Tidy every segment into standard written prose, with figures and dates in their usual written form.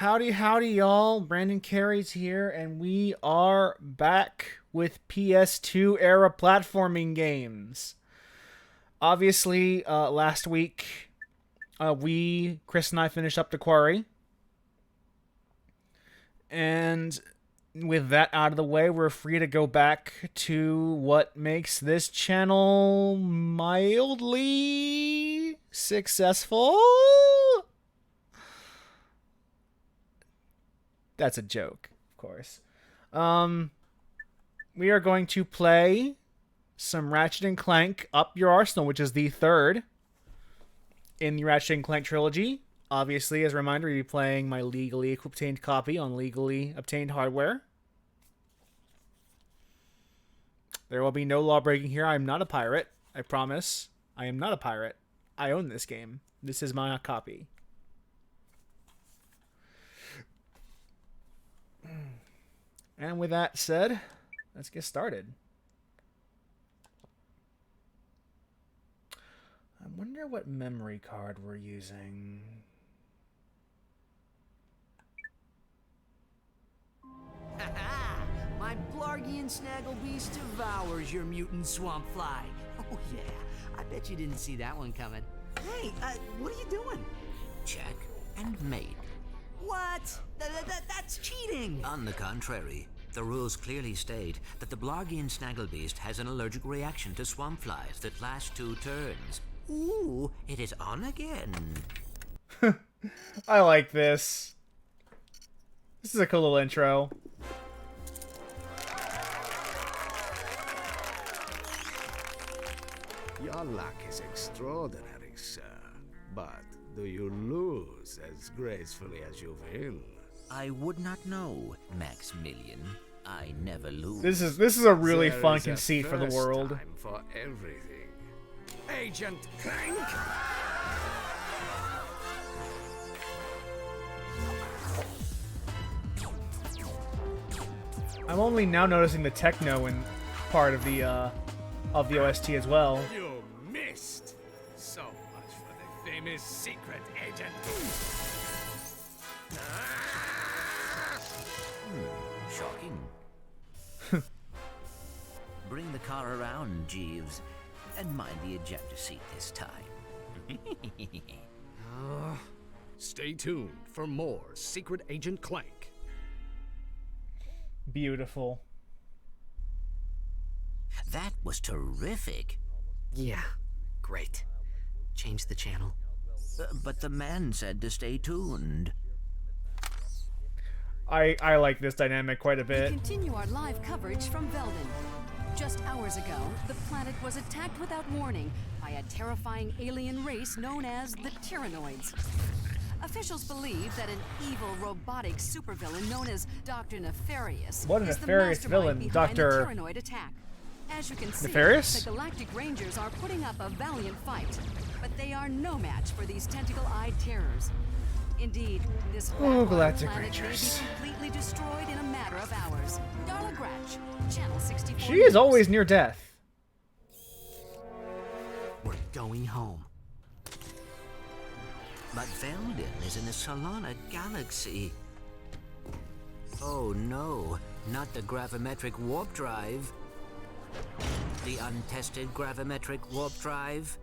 Howdy, howdy, y'all. Brandon Carey's here, and we are back with PS2 era platforming games. Obviously, last week, Chris and I finished up the Quarry. And with that out of the way, we're free to go back to what makes this channel mildly successful. That's a joke, of course. We are going to play some Ratchet and Clank Up Your Arsenal, which is the third in the Ratchet and Clank trilogy. Obviously, as a reminder, we'll be playing my legally obtained copy on legally obtained hardware. There will be no law breaking here. I'm not a pirate. I promise. I am not a pirate. I own this game. This is my copy. And with that said, let's get started. I wonder what memory card we're using. My Blargian Snagglebeast devours your mutant swamp fly. Oh yeah, I bet you didn't see that one coming. Hey, what are you doing? Check and mate. What? That's cheating! On the contrary, the rules clearly state that the Blargian Snagglebeast has an allergic reaction to swamp flies that last 2 turns. Ooh, it is on again. I like this. This is a cool little intro. Your luck is extraordinary, sir. But do you lose as gracefully as you win? I would not know, Maximilian. I never lose. This is a really There fun is a conceit for the first world. time for everything. Agent Clank! I'm only now noticing the techno in part of the OST as well. You missed! So much for the famous secret agent. Shocking. Bring the car around, Jeeves, and mind the ejector seat this time. Stay tuned for more Secret Agent Clank. Beautiful. That was terrific. Yeah, great. Change the channel. But the man said to stay tuned. I like this dynamic quite a We bit. continue our live coverage from Velden. Just hours ago, the planet was attacked without warning by a terrifying alien race known as the Tyrannoids. Officials believe that an evil robotic supervillain known as Dr. Nefarious What a is the nefarious mastermind villain, behind Dr. the Tyrannoid attack. As you can see, Nefarious? the Galactic Rangers are putting up a valiant fight, but they are no match for these tentacle-eyed terrors. Indeed, this Ooh, backwater Galactic planet Rangers. may be completely destroyed in a matter of hours. Darla Gratch, Channel 64. She is always near death. We're going home. But Velden is in a Solana galaxy. Oh no, not the gravimetric warp drive. The untested gravimetric warp drive?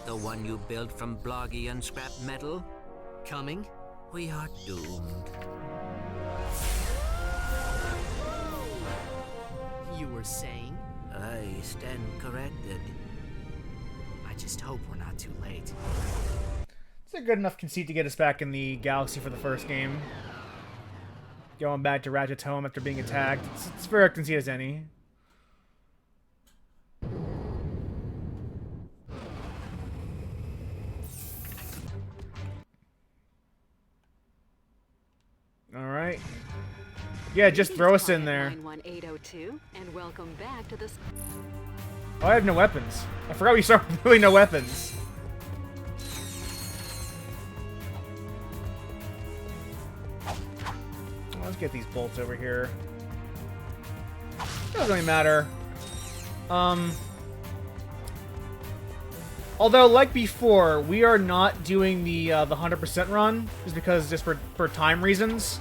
The one you built from Blargian scrap metal? Coming? We are doomed. You were saying? I stand corrected. I just hope we're not too late. It's a good enough conceit to get us back in the galaxy for the first game. Going back to Ratchet's home after being attacked. It's fair conceit as any. Alright. Yeah, just throw us in there. 91802, and welcome back to the... Oh, I have no weapons. I forgot we started with really no weapons. Let's get these bolts over here. Doesn't really matter. Although, like before, we are not doing the 100% run, just for time reasons.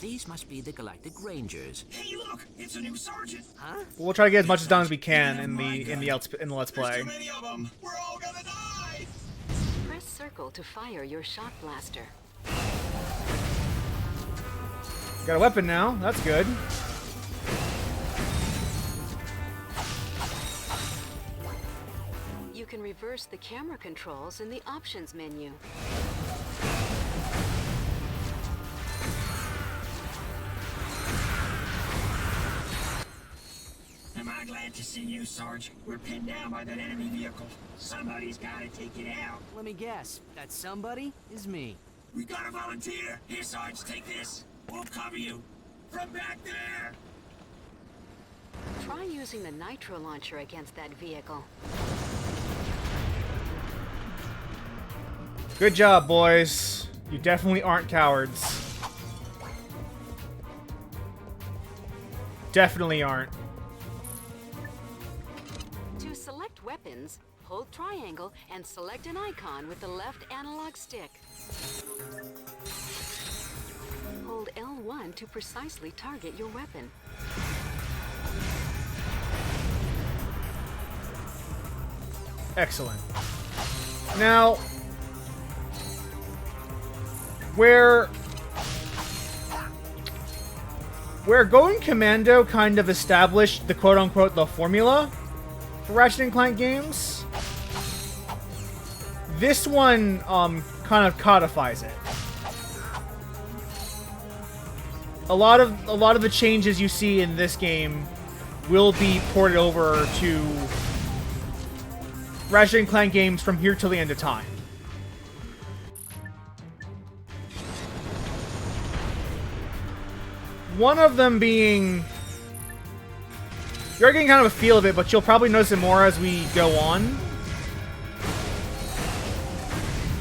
These must be the Galactic Rangers. Hey, look! It's a new sergeant! Huh? We'll try to get as much as done as we can in the Let's There's Play. too many of them! We're all gonna die! Press circle to fire your shock blaster. Got a weapon now. That's good. You can reverse the camera controls in the options menu. Am I glad to see you, Sarge? We're pinned down by that enemy vehicle. Somebody's gotta take it out. Let me guess. That somebody is me. We got a volunteer. Here, Sarge, take this. We'll cover you. From back there! Try using the nitro launcher against that vehicle. Good job, boys. You definitely aren't cowards. Definitely aren't. To select weapons, hold triangle and select an icon with the left analog stick. Hold L1 to precisely target your weapon. Excellent. Now, where Going Commando kind of established the quote-unquote the formula for Ratchet and Clank games, this one kind of codifies it. A lot of the changes you see in this game will be ported over to Ratchet and Clank games from here till the end of time. One of them being... You're getting kind of a feel of it, but you'll probably notice it more as we go on.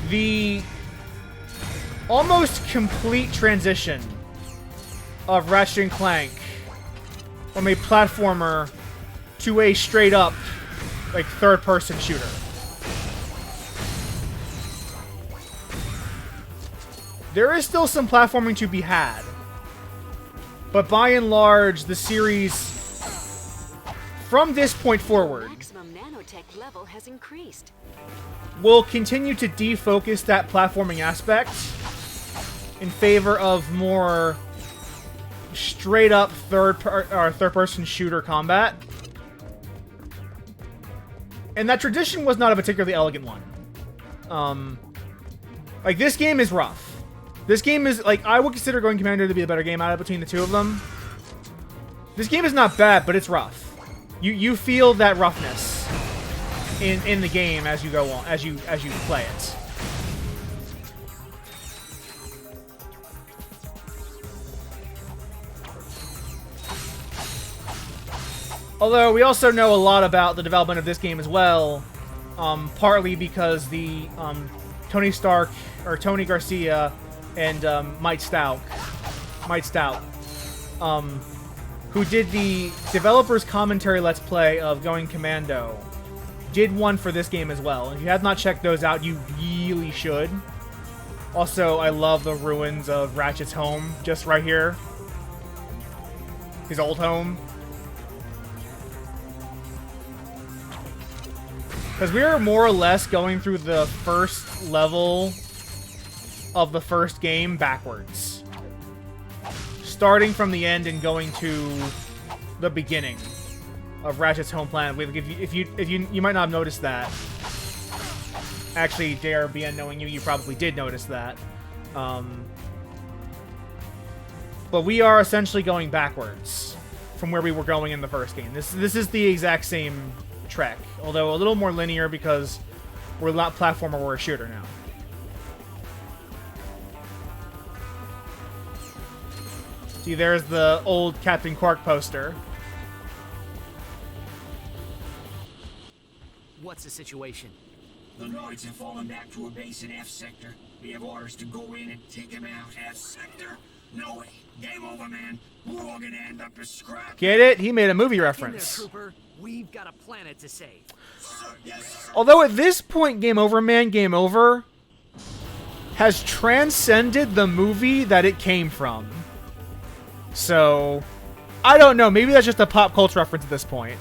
The almost complete transition of Ratchet and Clank from a platformer to a straight-up, like, third-person shooter. There is still some platforming to be had, but by and large, the series, from this point forward, Maximum nanotech level has increased. will continue to defocus that platforming aspect in favor of more straight-up third-person shooter combat. And that tradition was not a particularly elegant one. Like, this game is rough. This game is, like, I would consider Going Commando to be the better game out of between the two of them. This game is not bad, but it's rough. You feel that roughness in the game as you go on, as you play it. Although we also know a lot about the development of this game as well, partly because the Tony Stark or Tony Garcia and Mike Stout, who did the developers commentary Let's Play of Going Commando, did one for this game as well. And if you have not checked those out, you really should. Also, I love the ruins of Ratchet's home, just right here. His old home. Because we are more or less going through the first level of the first game backwards. Starting from the end and going to the beginning of Ratchet's home planet. If you might not have noticed that. Actually, JRBN, knowing you probably did notice that. But we are essentially going backwards from where we were going in the first game. This is the exact same trek, although a little more linear because we're not platformer, we're a shooter now. See, there's the old Captain Qwark poster. What's the situation? The droids have fallen back to a base in F sector. We have orders to go in and take them out. F sector? No way. Game over, man. We're all gonna end up as scrap. Get it? He made a movie In there, reference. Trooper. We've got a planet to save. Although at this point, Game Over Man, Game Over has transcended the movie that it came from. So, I don't know. Maybe that's just a pop culture reference at this point.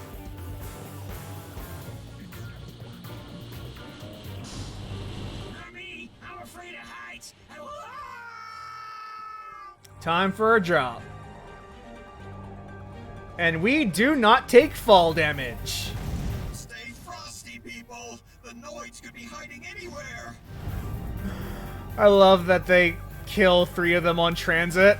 I'm afraid of heights. Time for a drop. And we do not take fall damage. Stay frosty, people. The Noids could be hiding anywhere. I love that they kill 3 of them on transit.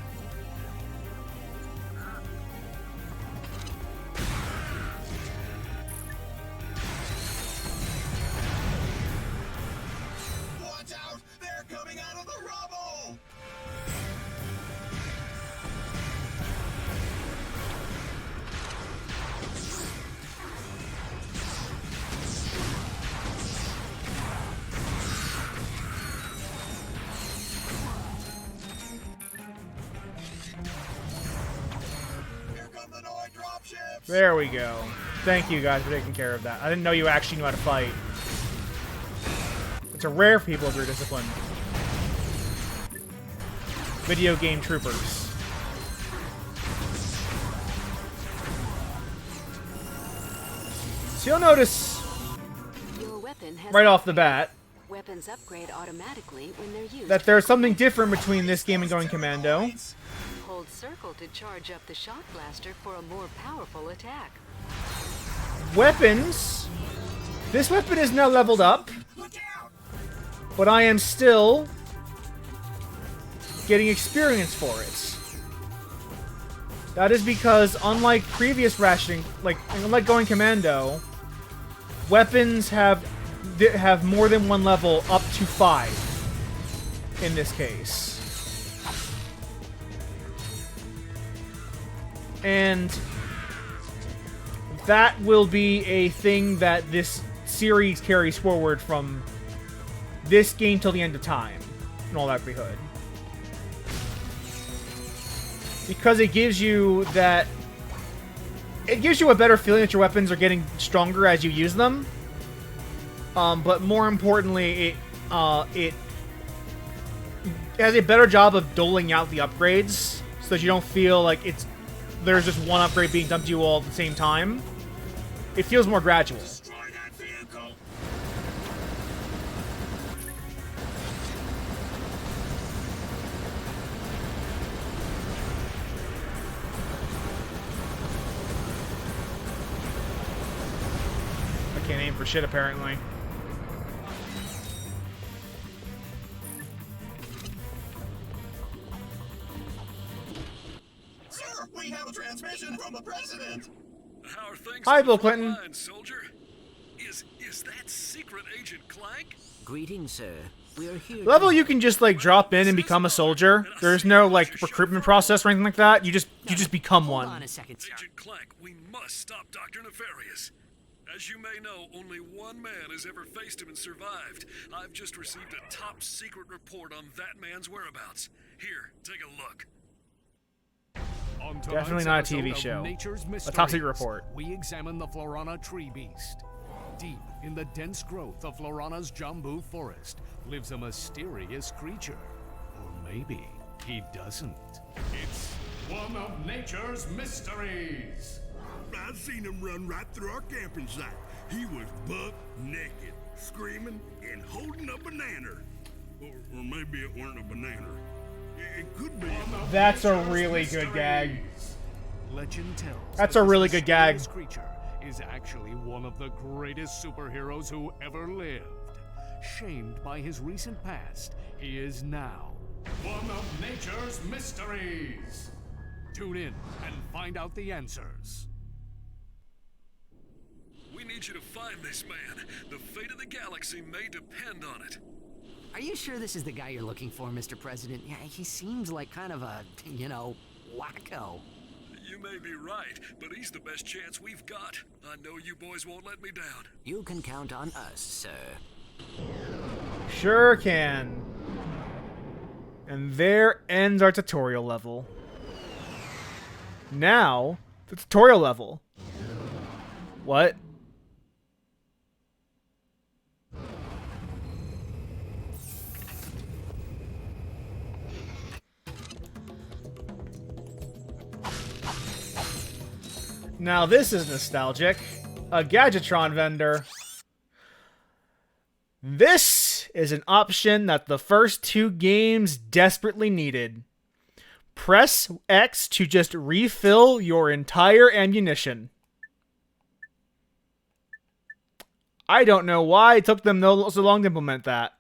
Watch out! They're coming out of the rubble! Here come the Noid dropships! There we go. Thank you guys for taking care of that. I didn't know you actually knew how to fight. It's a rare for people of your discipline. Video game troopers. So you'll notice Your weapon has right off the bat weapons upgrade automatically when they're used. that there's something different between this game and Going Commando. Hold circle to charge up the shock blaster for a more powerful attack. Weapons. This weapon is now leveled up, Look out! but I am still getting experience for it. That is because, unlike previous rationing, unlike Going Commando, weapons have more than one level, up to 5 in this case. And that will be a thing that this series carries forward from this game till the end of time, in all likelihood. Because it gives you that... It gives you a better feeling that your weapons are getting stronger as you use them. But more importantly, it has a better job of doling out the upgrades, so that you don't feel like there's just one upgrade being dumped to you all at the same time. It feels more gradual. Destroy that vehicle! I can't aim for shit, apparently. Sir, we have a transmission from the president! How are things Hi, on the Bill front Clinton. line, soldier? Is that secret agent Clank? Greetings, sir. We are here. Level you can just drop in and become a soldier. There's no recruitment process or anything like that. You just become Hold on one. a second, sir. Agent Clank, we must stop Dr. Nefarious. As you may know, only one man has ever faced him and survived. I've just received a top secret report on that man's whereabouts. Here, take a look. On Definitely tonight's not a episode TV of show. Nature's A top secret Mysteries, report. We examine the Florana tree beast. Deep in the dense growth of Florana's Jambu forest lives a mysterious creature. Or maybe he doesn't. It's one of nature's mysteries. I seen him run right through our camping site. He was buck naked, screaming and holding a banana. Or maybe it weren't a banana. It could be. That's a really good gag. Legend tells That's that a this really good gag. mysterious creature is actually one of the greatest superheroes who ever lived. Shamed by his recent past, he is now one of nature's mysteries. Tune in and find out the answers. We need you to find this man. The fate of the galaxy may depend on it. Are you sure this is the guy you're looking for, Mr. President? Yeah, he seems like kind of a, wacko. You may be right, but he's the best chance we've got. I know you boys won't let me down. You can count on us, sir. Sure can. And there ends our tutorial level. Now, the tutorial level. What? Now this is nostalgic. A Gadgetron vendor. This is an option that the first two games desperately needed. Press X to just refill your entire ammunition. I don't know why it took them so long to implement that.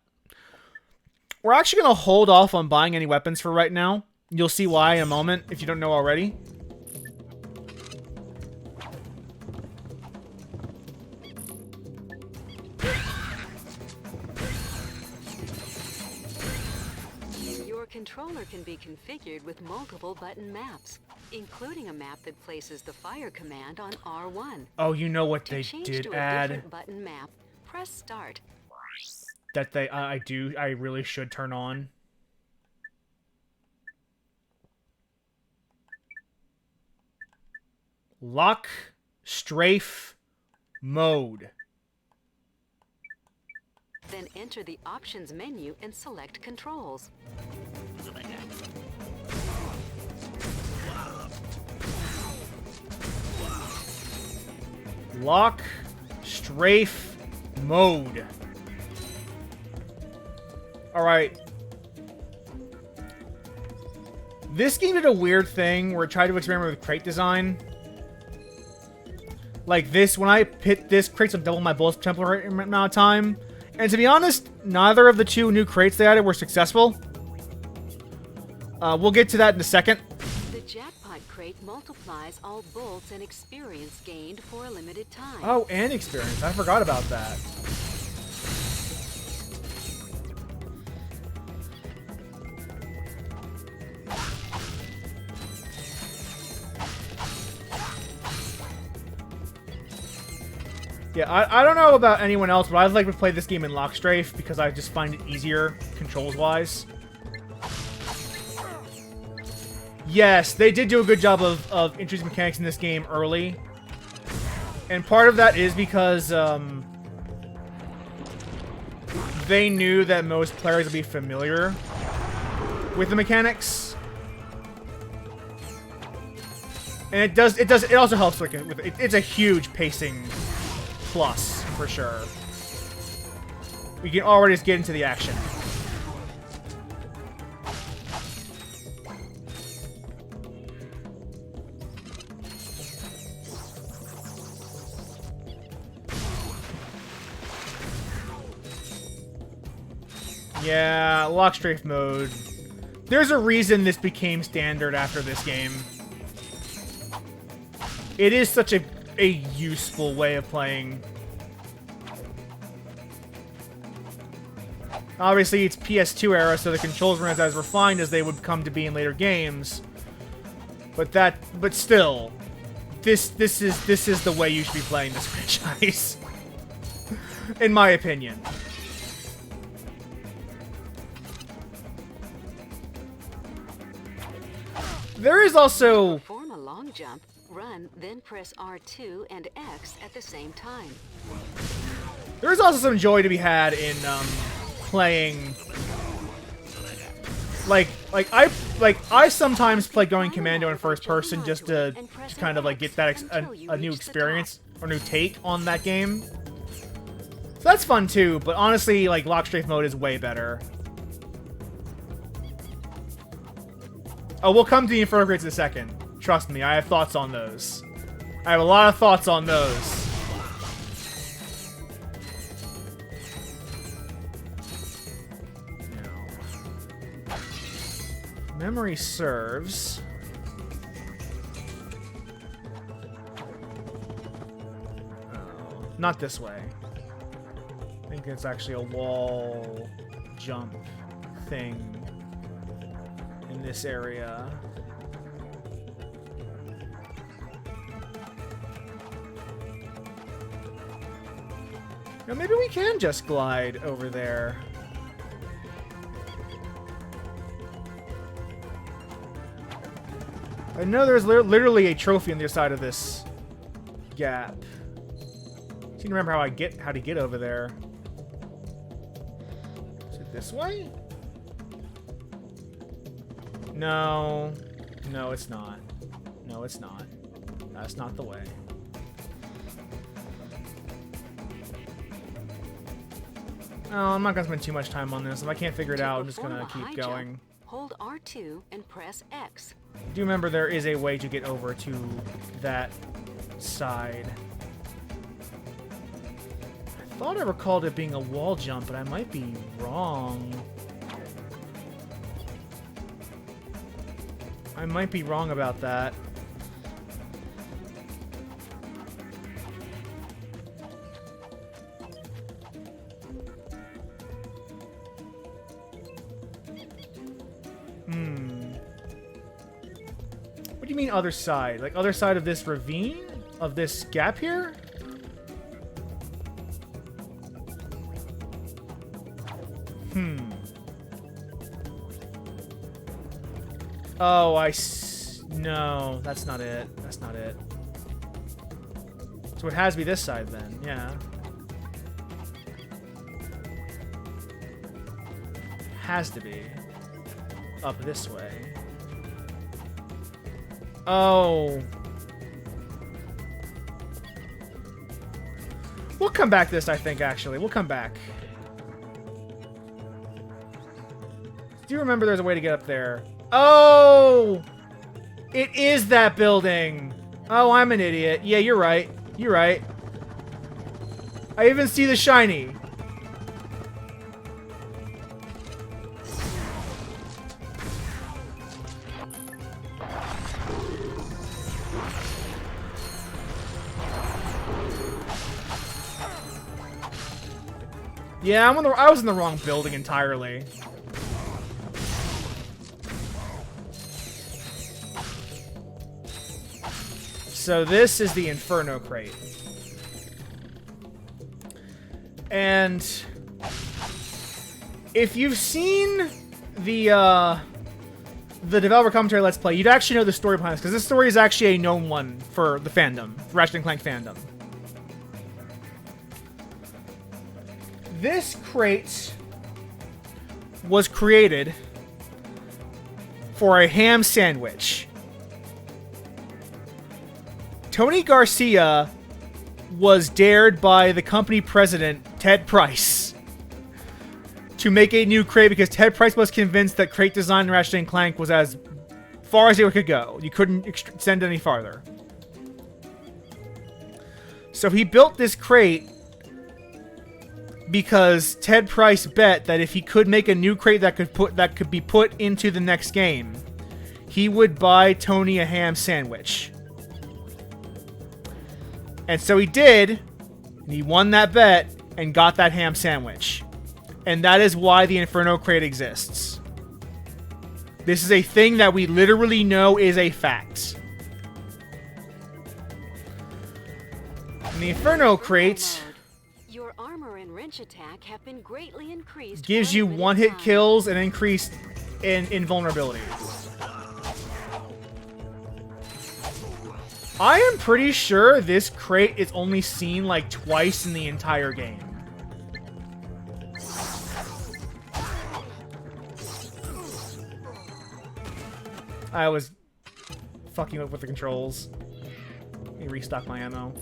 We're actually going to hold off on buying any weapons for right now. You'll see why in a moment if you don't know already. Your controller can be configured with multiple button maps, including a map that places the fire command on R1. Oh, you know what To they change did to a add? different button map, press start. That I really should turn on. Lock strafe mode. Then enter the options menu and select controls. Lock strafe mode. Alright. This game did a weird thing where it tried to experiment with crate design. Like this, when I hit this, crates will double my bullets temporary amount of time. And to be honest, neither of the two new crates they added were successful. We'll get to that in a second. The jackpot crate multiplies all bolts and experience gained for a limited time. Oh, and experience. I forgot about that. Yeah, I don't know about anyone else, but I'd like to play this game in lock strafe because I just find it easier controls-wise. Yes, they did do a good job of introducing mechanics in this game early. And part of that is because they knew that most players would be familiar with the mechanics. And it also helps like it's a huge pacing plus for sure. We can already just get into the action. Yeah, lock strafe mode. There's a reason this became standard after this game. It is such a useful way of playing. Obviously, it's PS2 era, so the controls weren't as refined as they would come to be in later games. But still, this is the way you should be playing this franchise, in my opinion. There is also. Perform a long jump. Run, then press R2 and X at the same time. There's also some joy to be had in playing. I sometimes play going commando in first person just to kind of like get that a new experience or new take on that game. So that's fun too. But honestly, like lock strafe mode is way better. Oh, we'll come to the inferno crates in a second. Trust me, I have thoughts on those. I have a lot of thoughts on those. Now, memory serves. Oh, not this way. I think it's actually a wall jump thing in this area. Now maybe we can just glide over there. I know there's literally a trophy on the other side of this gap. to remember how to get over there. Is it this way? No. No, it's not. No, it's not. That's not the way. Oh, I'm not gonna spend too much time on this. If I can't figure it out, I'm just gonna keep going. Hold R2 and press X. Do remember there is a way to get over to that side. I thought I recalled it being a wall jump, but I might be wrong. I might be wrong about that. What do you mean other side? Like other side of this ravine? Of this gap here? Oh, no, that's not it. That's not it. So it has to be this side then, yeah. Has to be. Up this way. Oh. We'll come back to this, I think, actually. We'll come back. Do you remember there's a way to get up there? Oh! It is that building! Oh, I'm an idiot. Yeah, you're right. You're right. I even see the shiny. Yeah, I was in the wrong building entirely. So this is the Inferno crate. And if you've seen the developer commentary Let's Play, you'd actually know the story behind this, because this story is actually a known one for the fandom, Ratchet and Clank fandom. This crate was created for a ham sandwich. Tony Garcia was dared by the company president, Ted Price, to make a new crate because Ted Price was convinced that crate design in Ratchet and Clank was as far as it could go. You couldn't extend any farther. So he built this crate because Ted Price bet that if he could make a new crate that could be put into the next game, he would buy Tony a ham sandwich. And so he did, and he won that bet and got that ham sandwich. And that is why the Inferno crate exists. This is a thing that we literally know is a fact. And the Inferno crate your armor and wrench attack have been greatly increased. Gives you one-hit kills and increased in invulnerability. I am pretty sure this crate is only seen like twice in the entire game. I was fucking up with the controls. Let me restock my ammo.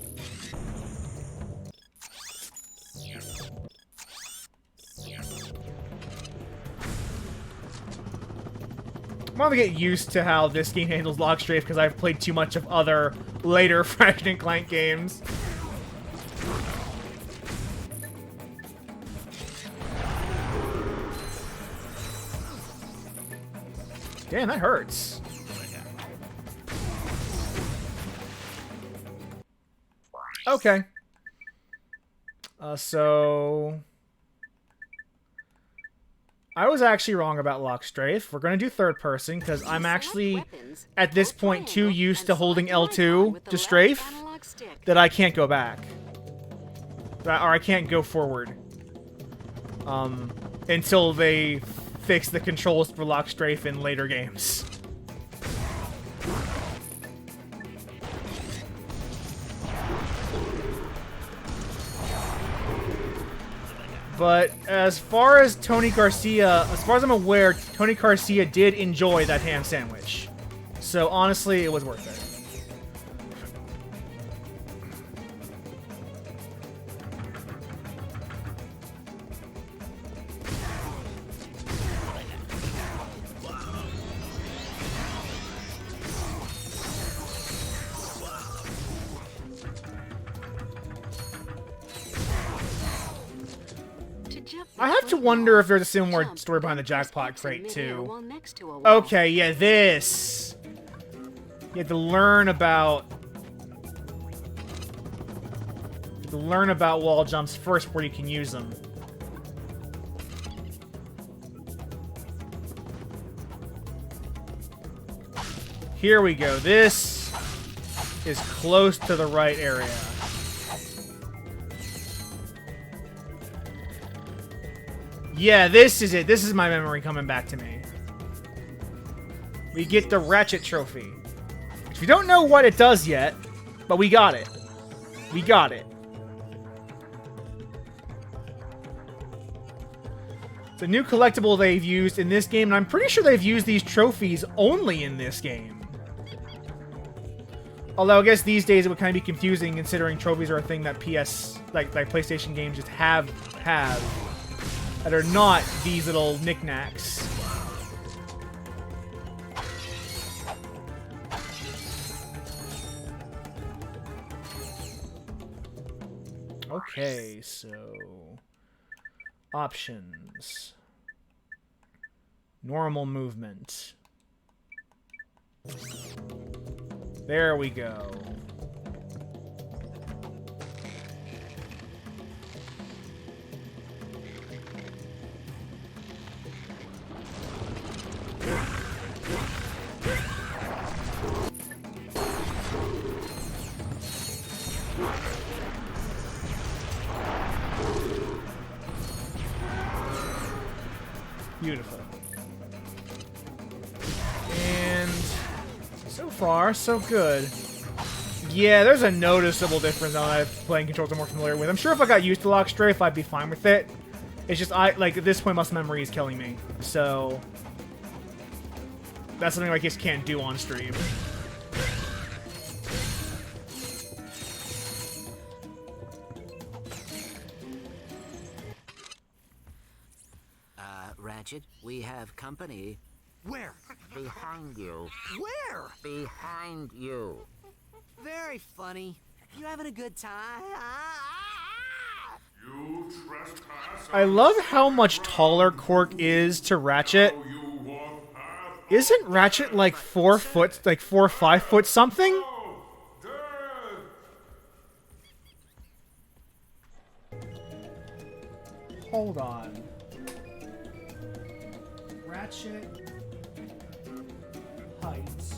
I'm gonna get used to how this game handles lock strafe because I've played too much of other later Ratchet and Clank games. Damn, that hurts. Okay. So I was actually wrong about lock strafe. We're going to do third person because I'm actually, at this point, too used to holding L2 to strafe that I can't go back. Or I can't go forward. Until they fix the controls for lock strafe in later games. But as far as as far as I'm aware, Tony Garcia did enjoy that ham sandwich. So honestly, it was worth it. I have to wonder if there's a similar story behind the jackpot crate, too. Okay, yeah, this. You have to learn about... wall jumps first before you can use them. Here we go. This is close to the right area. Yeah, this is it. This is my memory coming back to me. We get the Ratchet trophy. Which we don't know what it does yet, but we got it. We got it. It's a new collectible they've used in this game, and I'm pretty sure they've used these trophies only in this game. Although I guess these days it would kind of be confusing considering trophies are a thing that like PlayStation games just have. That are not these little knickknacks. Okay, so... options. Normal movement. There we go. Beautiful. And so far, so good. Yeah, there's a noticeable difference now that I'm playing controls I'm more familiar with. I'm sure if I got used to lock strafe, I'd be fine with it. It's just, like, at this point, muscle memory is killing me. So, that's something I just can't do on stream. Ratchet, we have company. Where? Behind you. Where? Behind you. Very funny. You having a good time? You trespass. I love how much taller Qwark is to Ratchet. Isn't Ratchet like 4 foot, like 4 or 5 foot something? Hold on. Ratchet heights.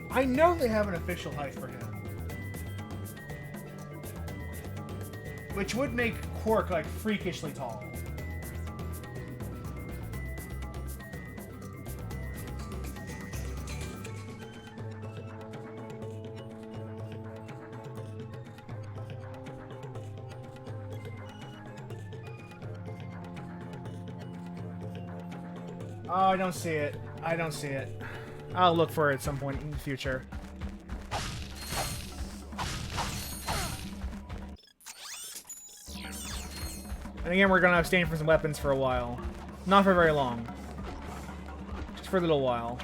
I know they have an official height for him. Which would make Qwark like freakishly tall. Oh, I don't see it. I don't see it. I'll look for it at some point in the future. And again, we're gonna abstain from some weapons for a while. Not for very long. Just for a little while.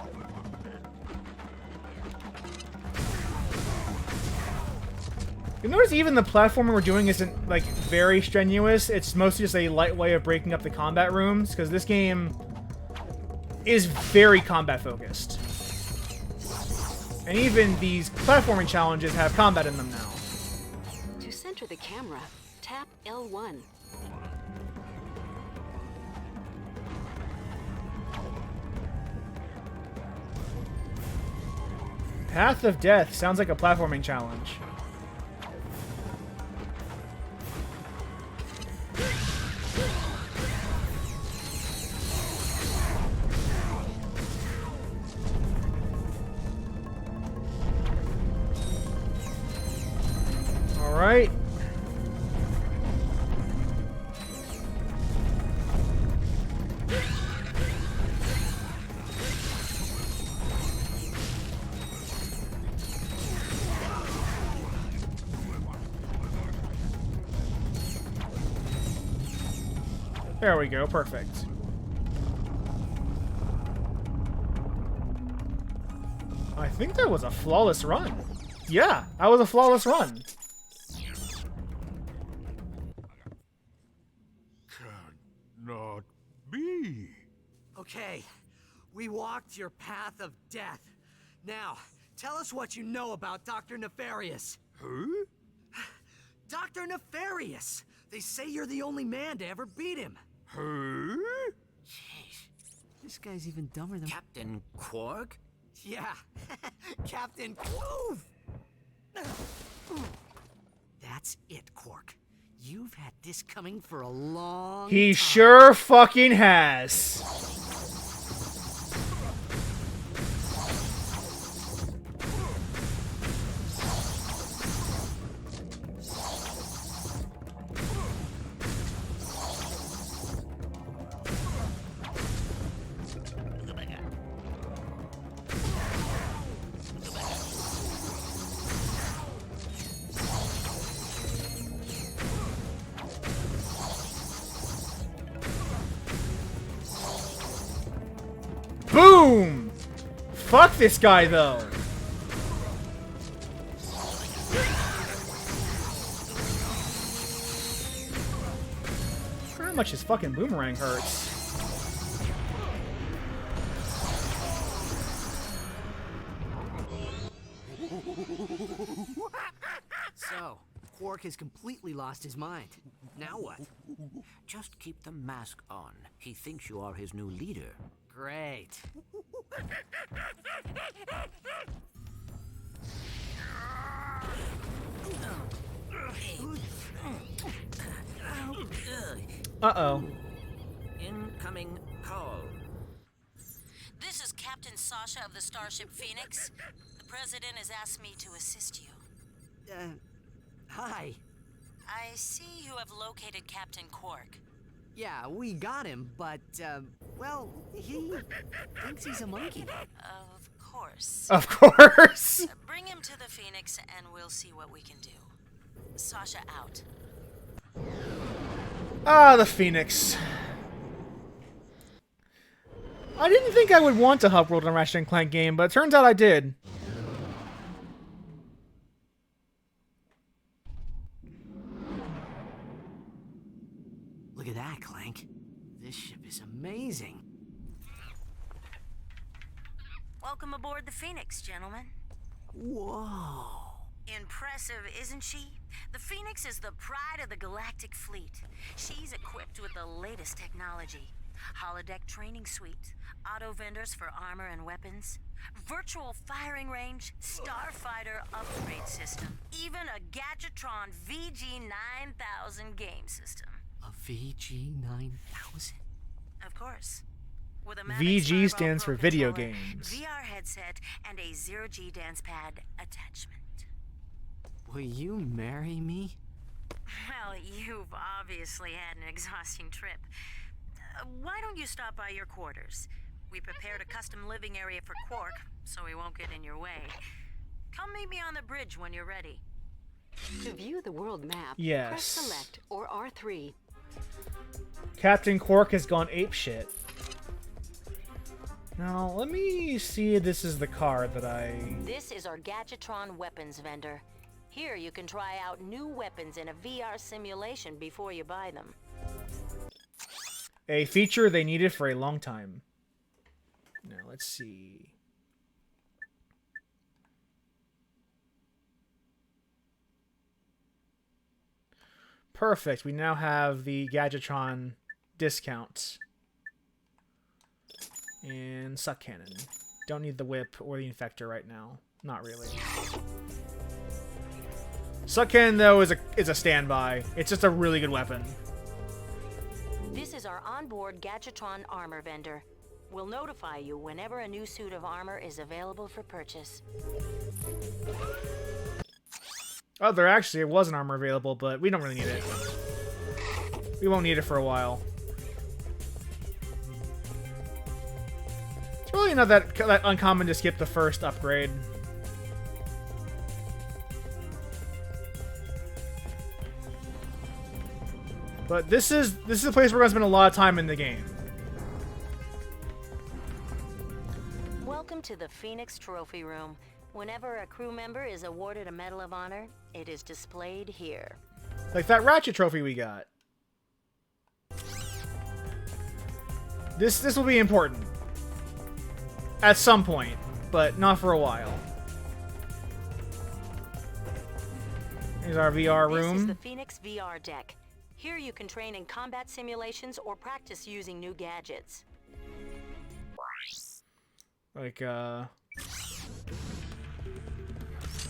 You notice even the platforming we're doing isn't, like, very strenuous. It's mostly just a light way of breaking up the combat rooms, because this game is very combat-focused. And even these platforming challenges have combat in them now. To center the camera, tap L1. Path of Death sounds like a platforming challenge. right. There we go, perfect. I think that was a flawless run. Yeah, that was a flawless run. Cannot be. Okay, we walked your path of death. Now, tell us what you know about Dr. Nefarious. Huh? Dr. Nefarious! They say you're the only man to ever beat him. Huh? Jeez, this guy's even dumber than... Captain Qwark? Yeah, Captain Qwark. That's it, Qwark. You've had this coming for a long He time. sure fucking has. Boom! Fuck this guy, though. How much his fucking boomerang hurts. So, Qwark has completely lost his mind. Now what? Just keep the mask on. He thinks you are his new leader. Great. Uh-oh. Incoming call. This is Captain Sasha of the Starship Phoenix. The President has asked me to assist you. Hi. I see you have located Captain Qwark. Yeah, we got him, but, well, he thinks he's a monkey. Of course. Of course. Bring him to the Phoenix and we'll see what we can do. Sasha out. Ah, the Phoenix. I didn't think I would want a hub world in a Ratchet and Clank game, but it turns out I did. Look at that, Clank. This ship is amazing. Welcome aboard the Phoenix, gentlemen. Whoa. Impressive, isn't she? The Phoenix is the pride of the galactic fleet. She's equipped with the latest technology. Holodeck training suite, auto vendors for armor and weapons, virtual firing range, starfighter upgrade system, even a Gadgetron VG-9000 game system. A VG-9000? Of course. With a VG stands for video controller, games. VR headset, and a zero-G dance pad attachment. Will you marry me? Well, you've obviously had an exhausting trip. Why don't you stop by your quarters? We prepared a custom living area for Qwark, so he won't get in your way. Come meet me on the bridge when you're ready. To view the world map, Yes. press select or R3. Captain Qwark has gone apeshit. Now, let me see if this is the card that I... This is our Gadgetron weapons vendor. Here you can try out new weapons in a VR simulation before you buy them. A feature they needed for a long time. Now, let's see. Perfect. We now have the Gadgetron discount. And Suck Cannon. Don't need the whip or the infector right now. Not really. Suck Cannon, though, is a standby. It's just a really good weapon. This is our onboard Gadgetron armor vendor. We'll notify you whenever a new suit of armor is available for purchase. Oh, there actually was an armor available, but we don't really need it. We won't need it for a while. It's really not that uncommon to skip the first upgrade. But this is a place we're gonna spend a lot of time in the game. Welcome to the Phoenix Trophy Room. Whenever a crew member is awarded a Medal of Honor, it is displayed here. Like that Ratchet trophy we got. This will be important. At some point, but not for a while. Here's our VR room. This is the Phoenix VR deck. Here you can train in combat simulations or practice using new gadgets. Like,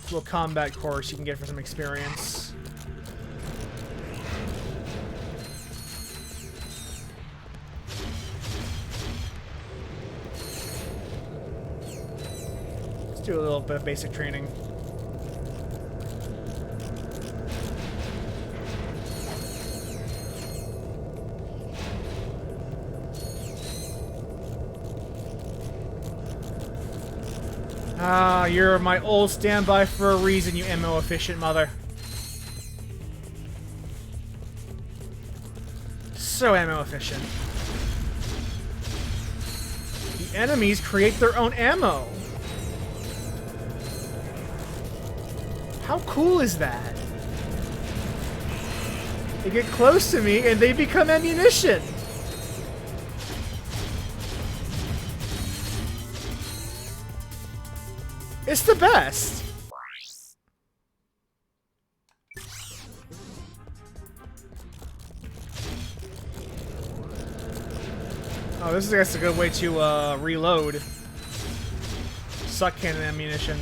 little combat course you can get for some experience. Let's do a little bit of basic training. Ah, you're my old standby for a reason, you ammo-efficient mother. So ammo-efficient. The enemies create their own ammo. How cool is that? They get close to me and they become ammunition. It's the best! Oh, this is, I guess, a good way to reload. Suck cannon ammunition.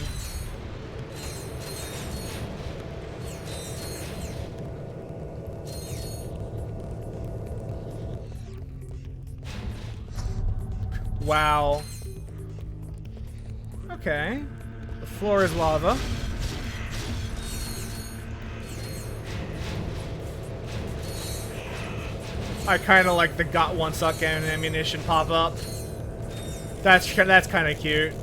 Wow. Okay. The floor is lava. I kind of like the got one suck and ammunition pop up. That's kind of cute.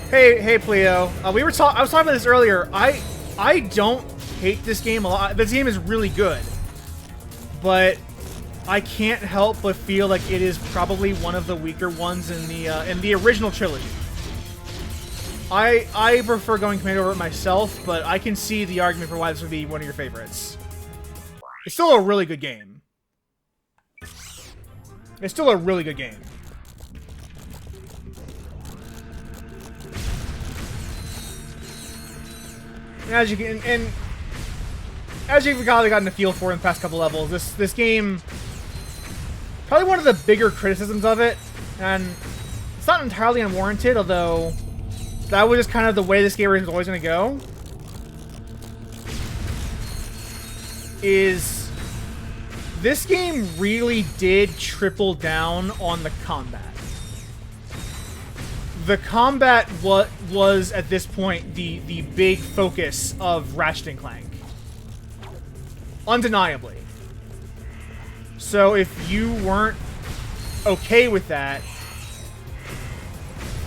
Hey, Pleo. I was talking about this earlier. I don't hate this game a lot. This game is really good, but I can't help but feel like it is probably one of the weaker ones in the original trilogy. I prefer going Command over it myself, but I can see the argument for why this would be one of your favorites. It's still a really good game. It's still a really good game. And as you've probably gotten a feel for in the past couple levels, this game, probably one of the bigger criticisms of it, and it's not entirely unwarranted, although that was just kind of the way this game was always going to go, is this game really did triple down on the combat. The combat was at this point the big focus of Ratchet and Clank. Undeniably. So if you weren't okay with that,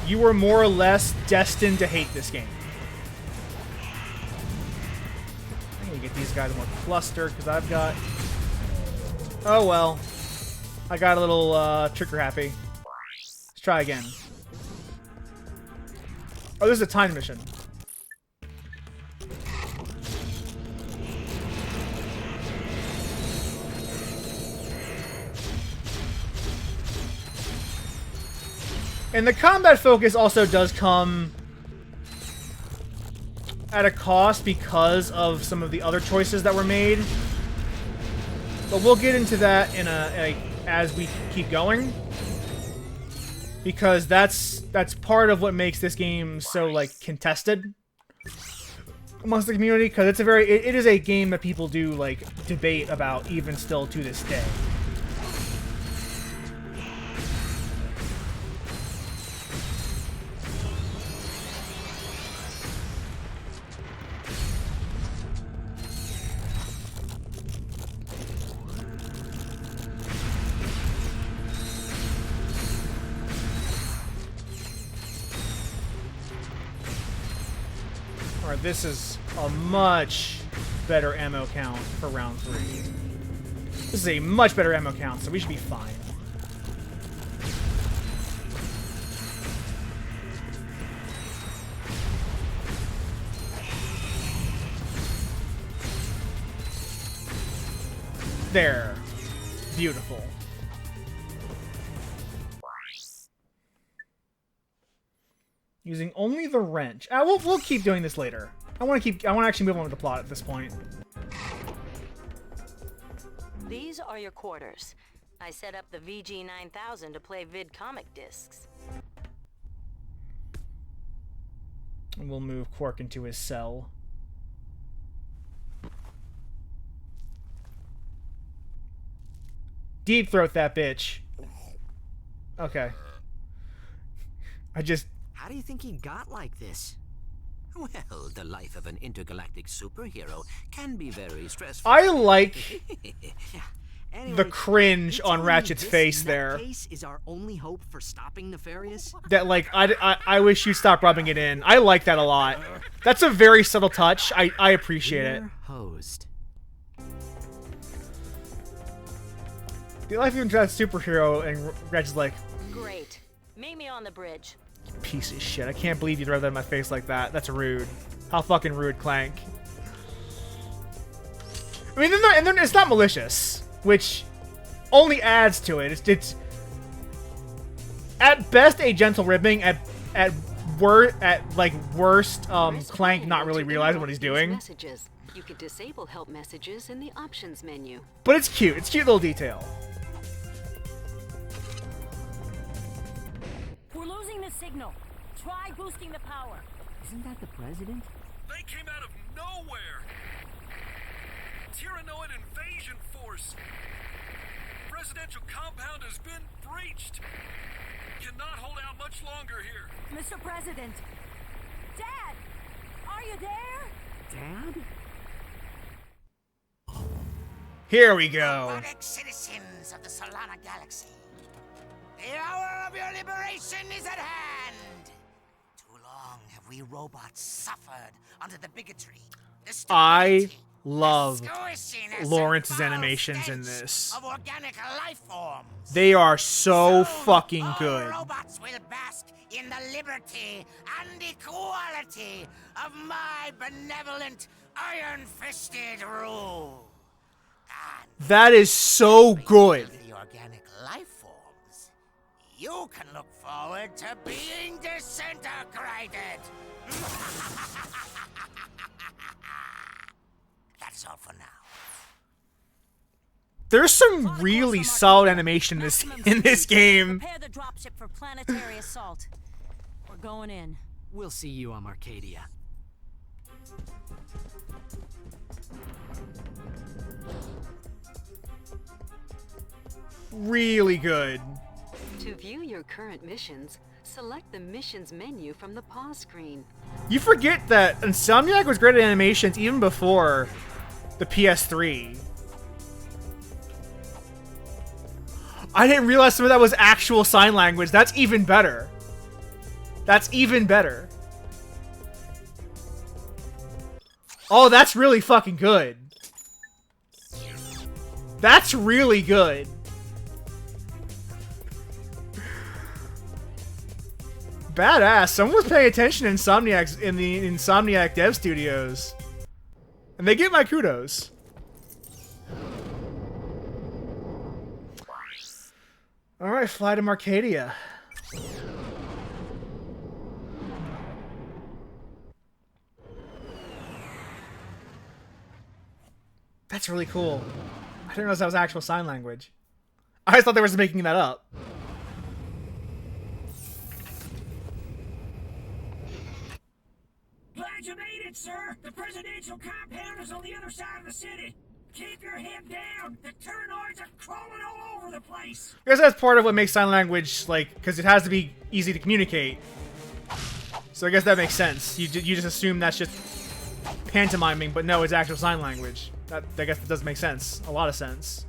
you were more or less destined to hate this game. I need to get these guys more clustered because I've got... Oh well. I got a little trigger happy. Let's try again. Oh, this is a timed mission. And the combat focus also does come at a cost because of some of the other choices that were made. But we'll get into that in as we keep going, because that's part of what makes this game so like contested amongst the community, because it is a game that people do like debate about even still to this day. Alright, this is a much better ammo count for round 3. This is a much better ammo count, so we should be fine. There. Beautiful. Using only the wrench. We'll keep doing this later. I want to actually move on with the plot at this point. These are your quarters. I set up the VG9000 to play vid comic discs. And we'll move Qwark into his cell. Deep throat that bitch. Okay. How do you think he got like this? Well, the life of an intergalactic superhero can be very stressful. I like Anyway, the cringe you on telling me Ratchet's this face there. nutcase is our only hope for stopping Nefarious? That, like, I wish you'd stop rubbing it in. I like that a lot. That's a very subtle touch. I appreciate it. Hosed. The life of an intergalactic superhero, and Ratchet's like, Great. Meet me on the bridge. piece of shit. I can't believe you'd rub that in my face like that. That's rude. How fucking rude, Clank. I mean, it's not malicious, which only adds to it. It's at best a gentle ribbing. At worst, Clank not really realizing what he's doing. Messages. You can disable help messages in the options menu. But it's cute. It's a cute little detail. We're losing the signal. Try boosting the power. Isn't that the president? They came out of nowhere! Tyrannoid invasion force! Presidential compound has been breached! Cannot hold out much longer here. Mr. President. Dad! Are you there? Dad? Here we go. Robotic citizens of the Solana Galaxy. The hour of your liberation is at hand! Too long have we robots suffered under the bigotry, the stupidity, love the squishiness and Lawrence's foul animations in stench this. of organic life forms. They are so Soon, fucking all good. robots will bask in the liberty and equality of my benevolent, iron-fisted rule. And That is so good. the organic life forms, you can look forward to being disintegrated. That's all for now. There's some really solid animation in this game. Prepare the dropship for planetary assault. We're going in. We'll see you on Arcadia. Really good. To view your current missions, select the missions menu from the pause screen. You forget that Insomniac was great at animations even before the PS3. I didn't realize some of that was actual sign language. That's even better. That's even better. Oh, that's really fucking good. That's really good. Badass. Someone was paying attention in the Insomniac Dev Studios. And they get my kudos. Alright, fly to Arcadia. That's really cool. I didn't realize that was actual sign language. I just thought they were just making that up. Glad you made it, sir. The presidential compound is on the other side of the city. Keep your head down. The Tyrannoids are crawling all over the place. I guess that's part of what makes sign language, like, because it has to be easy to communicate. So I guess that makes sense. You just assume that's just pantomiming, but no, it's actual sign language. That, I guess that does make sense. A lot of sense.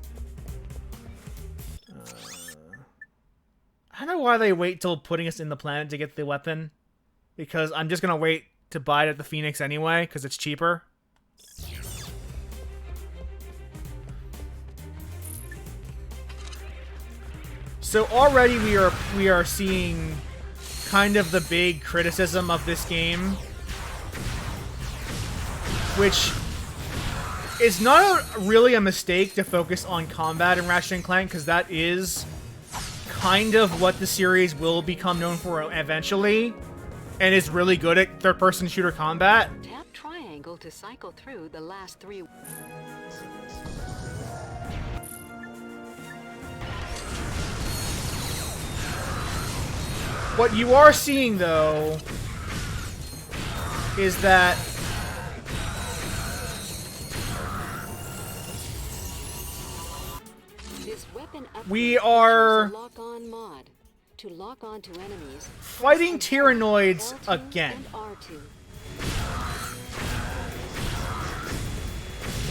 I don't know why they wait till putting us in the planet to get the weapon. Because I'm just going to wait to buy it at the Phoenix anyway, because it's cheaper. So already we are seeing kind of the big criticism of this game, which is not really a mistake to focus on combat in Ratchet and Clank, because that is kind of what the series will become known for eventually, and is really good at third-person shooter combat. Tap triangle to cycle through the last 3. What you are seeing, though, is that This weapon we are lock-on mod to lock on to enemies. fighting Tyrannoids L2 again. and R2.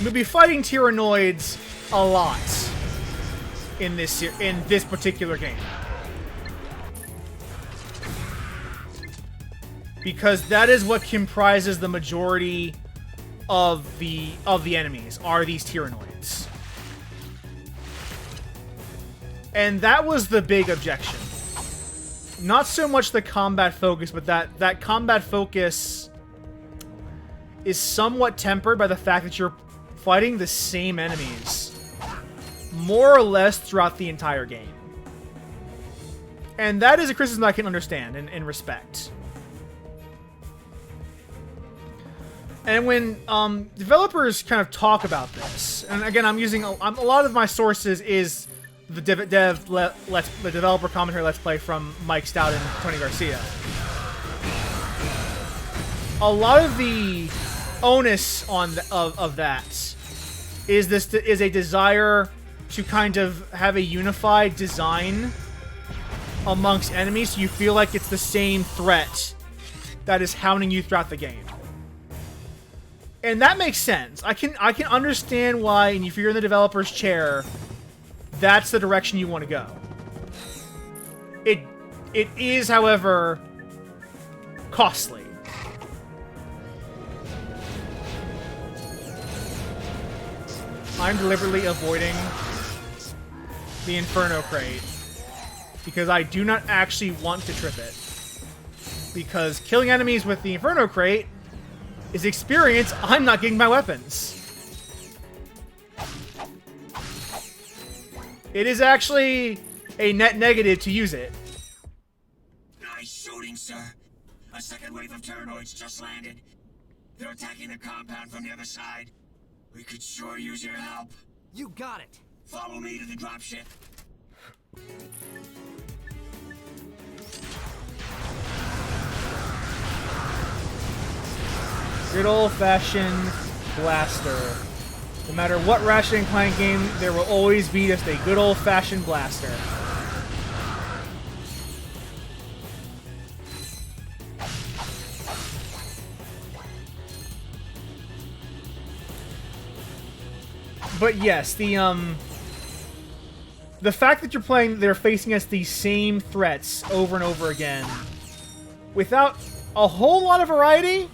We'll be fighting Tyrannoids a lot in this particular game. Because that is what comprises the majority of the enemies, are these Tyrannoids. And that was the big objection. Not so much the combat focus, but that combat focus is somewhat tempered by the fact that you're fighting the same enemies more or less throughout the entire game. And that is a criticism I can understand and respect. And when developers kind of talk about this, and again, I'm using a lot of my sources is the developer commentary Let's Play from Mike Stout and Tony Garcia. A lot of the onus of that is a desire to kind of have a unified design amongst enemies, so you feel like it's the same threat that is hounding you throughout the game. And that makes sense. I can understand why, and if you're in the developer's chair, that's the direction you want to go. It is, however, costly. I'm deliberately avoiding the Inferno crate because I do not actually want to trip it. Because killing enemies with the Inferno crate is experience I'm not getting my weapons. It is actually a net negative to use it. Nice shooting, sir. A second wave of Tyrannoids just landed. They're attacking the compound from the other side. We could sure use your help. You got it. Follow me to the dropship. Good old-fashioned blaster. No matter what Ratchet and Clank game, there will always be just a good old-fashioned blaster. But yes, the fact that you're playing, they're facing us these same threats over and over again, without a whole lot of variety,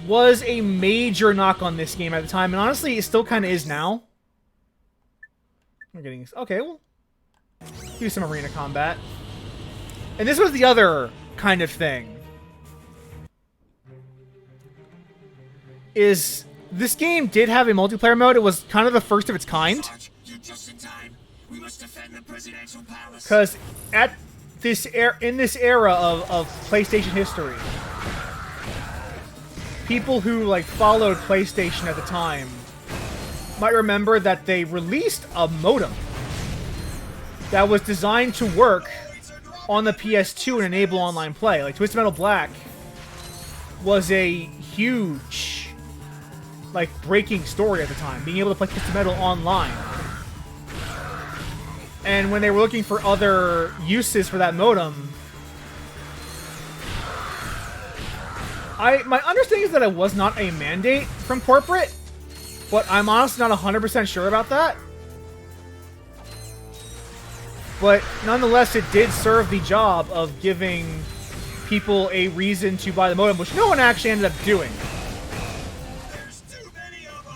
was a major knock on this game at the time, and honestly, it still kind of is now. We're getting... Okay, we'll do some arena combat. And this was the other kind of thing. Is... This game did have a multiplayer mode. It was kind of the first of its kind. You're just in time. We must defend the presidential palace. Because at this in this era of PlayStation history, people who like followed PlayStation at the time might remember that they released a modem that was designed to work on the PS2 and enable online play. Like, Twisted Metal Black was a huge, like, breaking story at the time, being able to play Twisted Metal online. And when they were looking for other uses for that modem, my understanding is that it was not a mandate from corporate, but I'm honestly not 100% sure about that. But nonetheless, it did serve the job of giving people a reason to buy the modem, which no one actually ended up doing.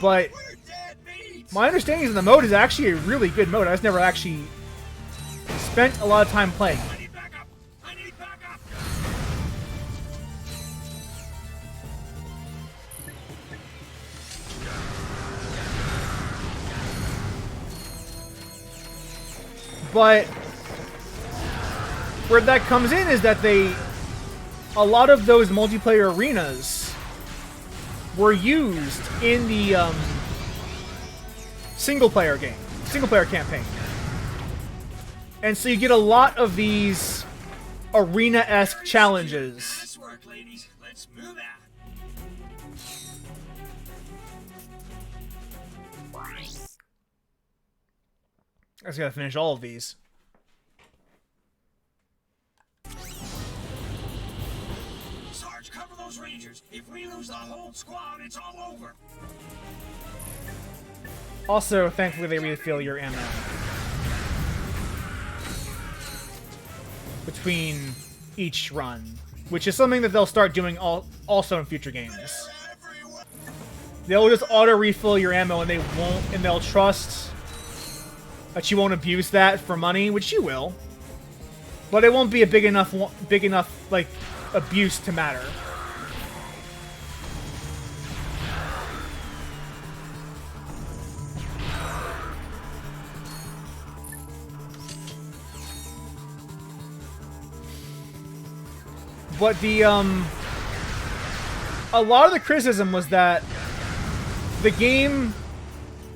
But my understanding is that the mode is actually a really good mode. I just never actually spent a lot of time playing. But where that comes in is that a lot of those multiplayer arenas were used in the single-player campaign. And so you get a lot of these arena-esque challenges. Nice work, ladies. Let's move out. I just gotta finish all of these. Sarge, cover those Rangers. If we lose the whole squad, it's all over. Also, thankfully, they refill your ammo between each run, which is something that they'll start doing also in future games. They'll just auto-refill your ammo, and they'll trust that you won't abuse that for money, which you will, but it won't be a big enough like abuse to matter. But a lot of the criticism was that the game,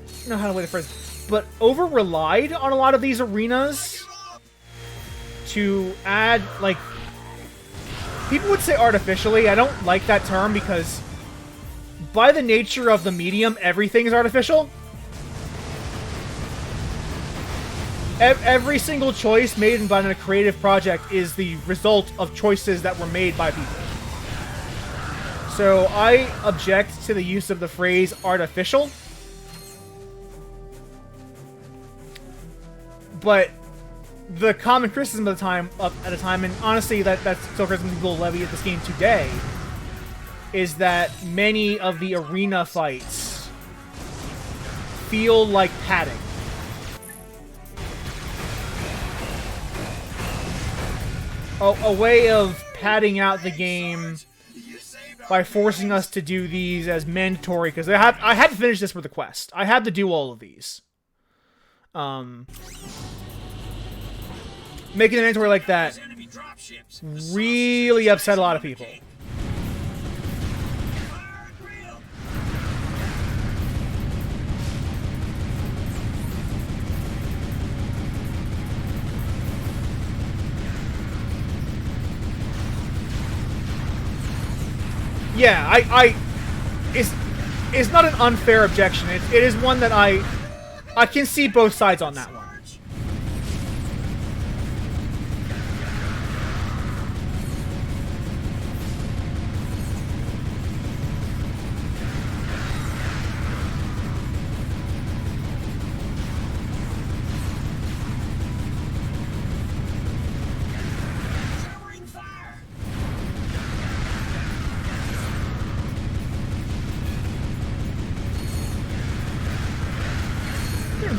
I don't know how to word the phrase, but over-relied on a lot of these arenas to add, like, people would say artificially. I don't like that term because by the nature of the medium, everything is artificial. Every single choice made by a creative project is the result of choices that were made by people. So I object to the use of the phrase artificial. But the common criticism at the time, and honestly that's still criticism people levy at this game today, is that many of the arena fights feel like padding. A way of padding out the game by forcing us to do these as mandatory, because I had to finish this with the quest. I had to do all of these. Making it mandatory like that really upset a lot of people. Yeah, it's not an unfair objection. It is one that I can see both sides on that one.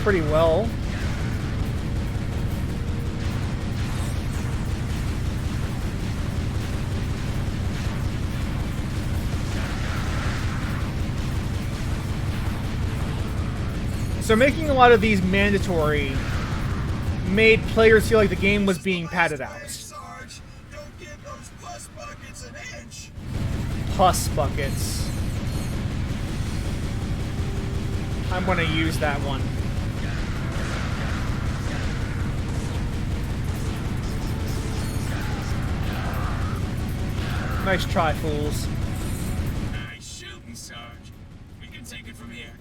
Pretty well. So making a lot of these mandatory made players feel like the game was being padded out. Pus buckets. I'm gonna use that one. Nice try, fools. Nice shooting, Sarge. We can take it from here.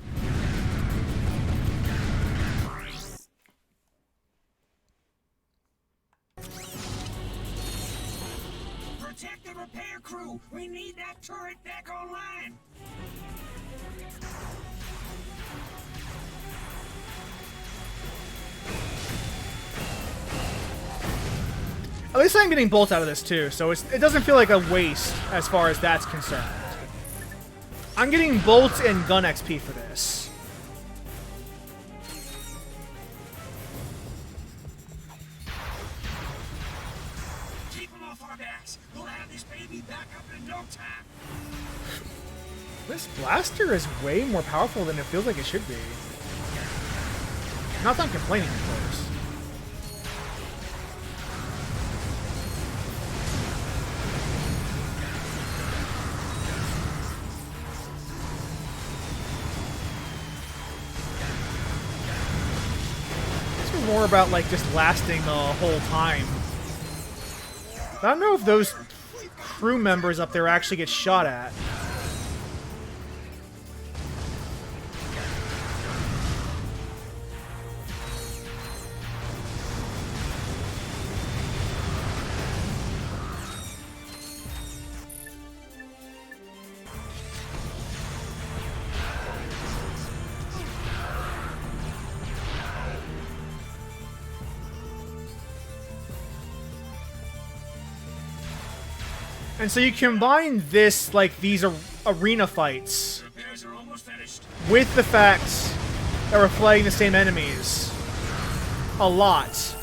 Protect the repair crew. We need that turret back online. At least I'm getting bolts out of this too, so it doesn't feel like a waste as far as that's concerned. I'm getting bolts and gun XP for this. Keep them off our backs. We'll have this baby back up in no time. This blaster is way more powerful than it feels like it should be. Not that I'm complaining, of course. More about like just lasting the whole time. I don't know if those crew members up there actually get shot at. And so you combine this, like, these arena fights with the fact that we're fighting the same enemies a lot,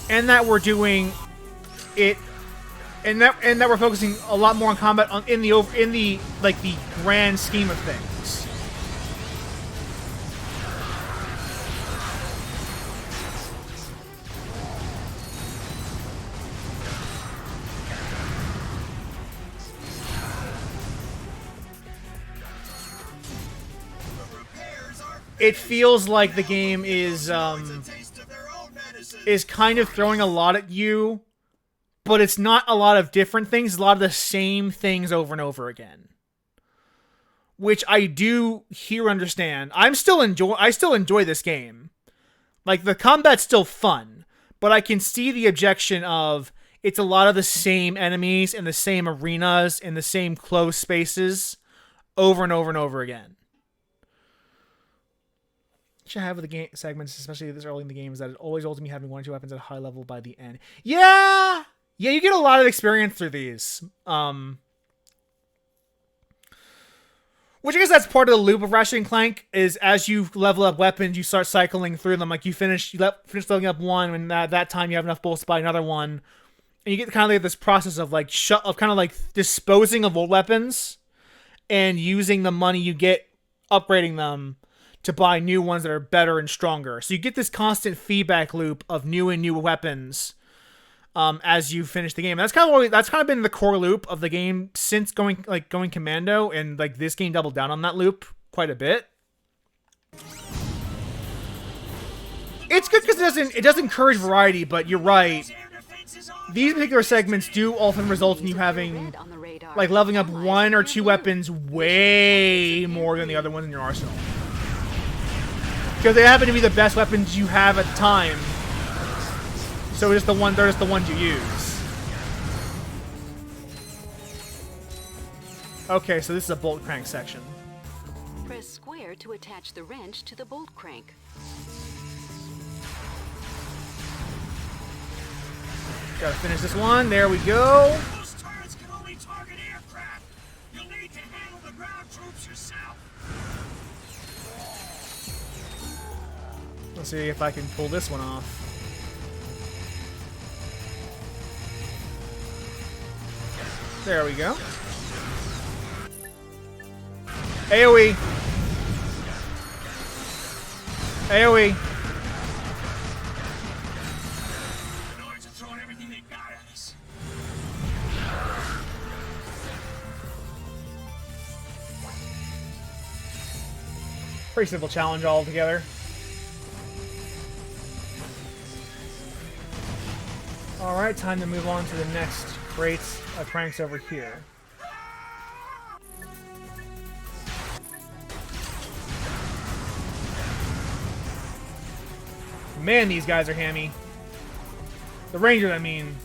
and that we're doing it, and that we're focusing a lot more on combat in the like the grand scheme of things. It feels like the game is kind of throwing a lot at you, but it's not a lot of different things, a lot of the same things over and over again. Which I do here understand. I still enjoy this game. Like, the combat's still fun, but I can see the objection of it's a lot of the same enemies in the same arenas in the same close spaces over and over and over again. I have with the game segments, especially this early in the game, is that it always holds me having 1 or 2 weapons at a high level by the end. Yeah, you get a lot of experience through these. Which I guess that's part of the loop of Ratchet and Clank, is as you level up weapons, you start cycling through them. Like, you finish leveling up one, and that time you have enough bolts to buy another one. And you get kind of like this process of like disposing of old weapons and using the money you get upgrading them to buy new ones that are better and stronger. So you get this constant feedback loop of new and new weapons as you finish the game. And that's kind of been the core loop of the game since going Commando, and like this game doubled down on that loop quite a bit. It's good because it does encourage variety, but you're right. These particular segments do often result in you having like leveling up 1 or 2 weapons way more than the other ones in your arsenal. Because they happen to be the best weapons you have at the time. So they're just the ones you use. Okay, so this is a bolt crank section. Press square to attach the wrench to the bolt crank. Gotta finish this one. There we go. Those turrets can only target aircraft. You'll need to handle the ground troops yourself. Let's see if I can pull this one off. There we go. AoE. AoE. The Nords are throwing everything they got at us. Pretty simple challenge altogether. Alright, time to move on to the next crates of pranks over here. Man, these guys are hammy. The Rangers, I mean.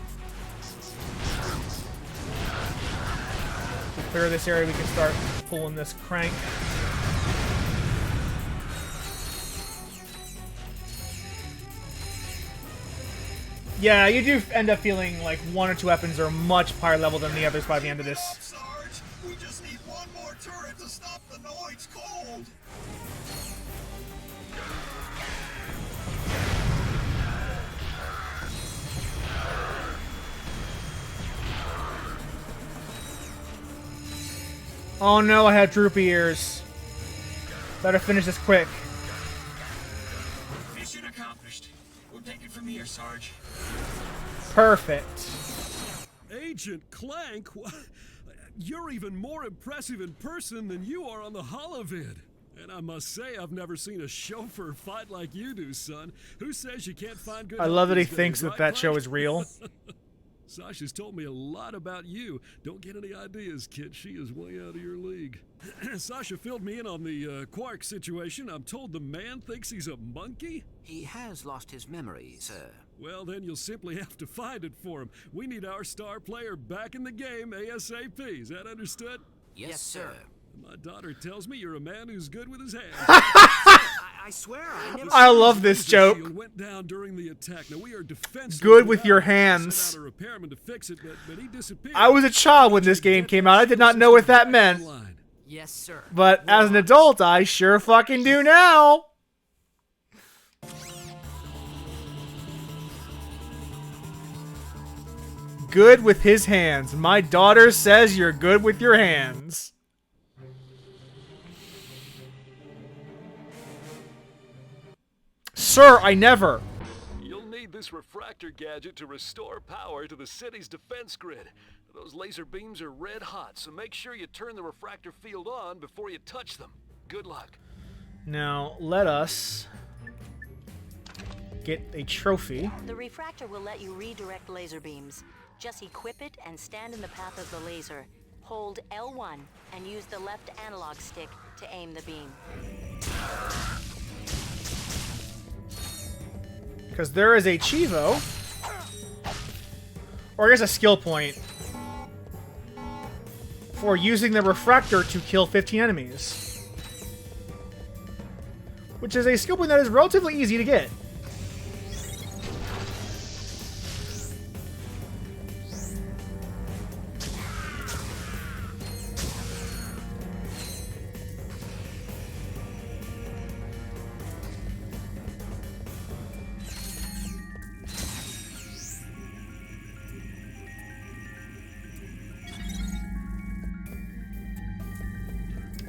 To clear this area, we can start pulling this crank. Yeah, you do end up feeling like one or two weapons are much higher level than the others by the end of this. Sarge, we just need one more turret to stop the noise cold. Oh no, I had droopy ears. Better finish this quick. Mission accomplished. We'll take it from here, Sarge. Perfect. Agent Clank? You're even more impressive in person than you are on the holovid. And I must say, I've never seen a chauffeur fight like you do, son. Who says you can't find good I love that he help these thinks days, that right, that show Clank? is real. Sasha's told me a lot about you. Don't get any ideas, kid. She is way out of your league. Sasha filled me in on the Qwark situation. I'm told the man thinks he's a monkey. He has lost his memory, sir. Well, then you'll simply have to find it for him. We need our star player back in the game ASAP. Is that understood? Yes, sir. My daughter tells me you're a man who's good with his hands. I swear, I never. I love this Laser joke. shield went down during the attack. Now we are defenseless. Good with your without him. hands. Sent out a repairman to fix it, but he disappeared. I was a child when this game came out. I did not know what that meant. Yes, sir. But as an adult, I sure fucking do now. Good with his hands. My daughter says you're good with your hands. Sir, I never. You'll need this refractor gadget to restore power to the city's defense grid. Those laser beams are red hot, so make sure you turn the refractor field on before you touch them. Good luck. Now, let us get a trophy. The refractor will let you redirect laser beams. Just equip it and stand in the path of the laser. Hold L1 and use the left analog stick to aim the beam. Because there is a Chivo, or I guess a skill point, for using the refractor to kill 15 enemies. Which is a skill point that is relatively easy to get.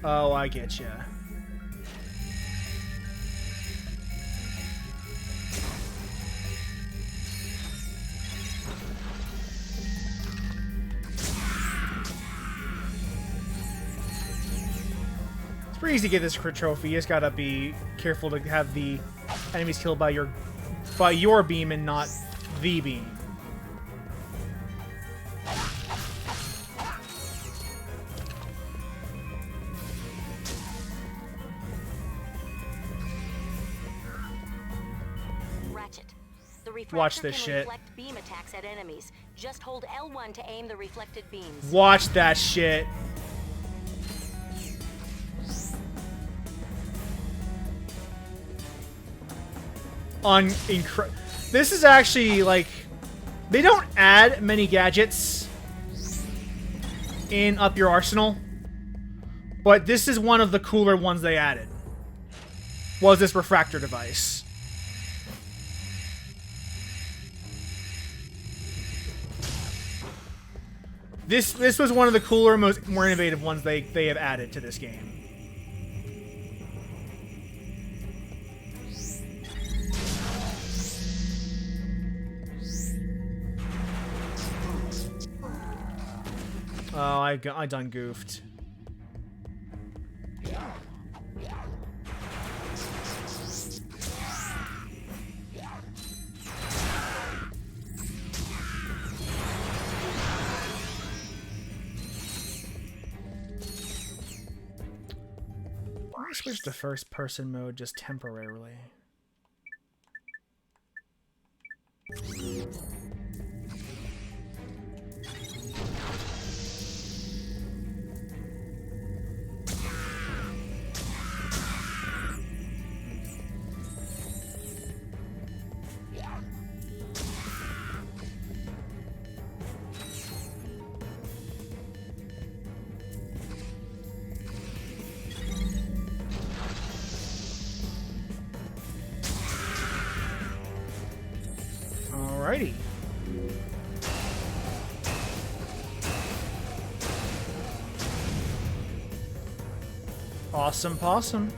Oh, I get ya. It's pretty easy to get this trophy. You just gotta be careful to have the enemies killed by your beam and not the beam. Watch this shit. Reflect beam attacks at enemies. Just hold L1 to aim the reflected beams. Watch that shit. This is actually like, they don't add many gadgets in Up Your Arsenal, but this is one of the cooler ones they added. Was this refractor device? This was one of the cooler, more innovative ones they have added to this game. Oh, I done goofed. Let me switch to first person mode just temporarily. Alrighty. Awesome possum.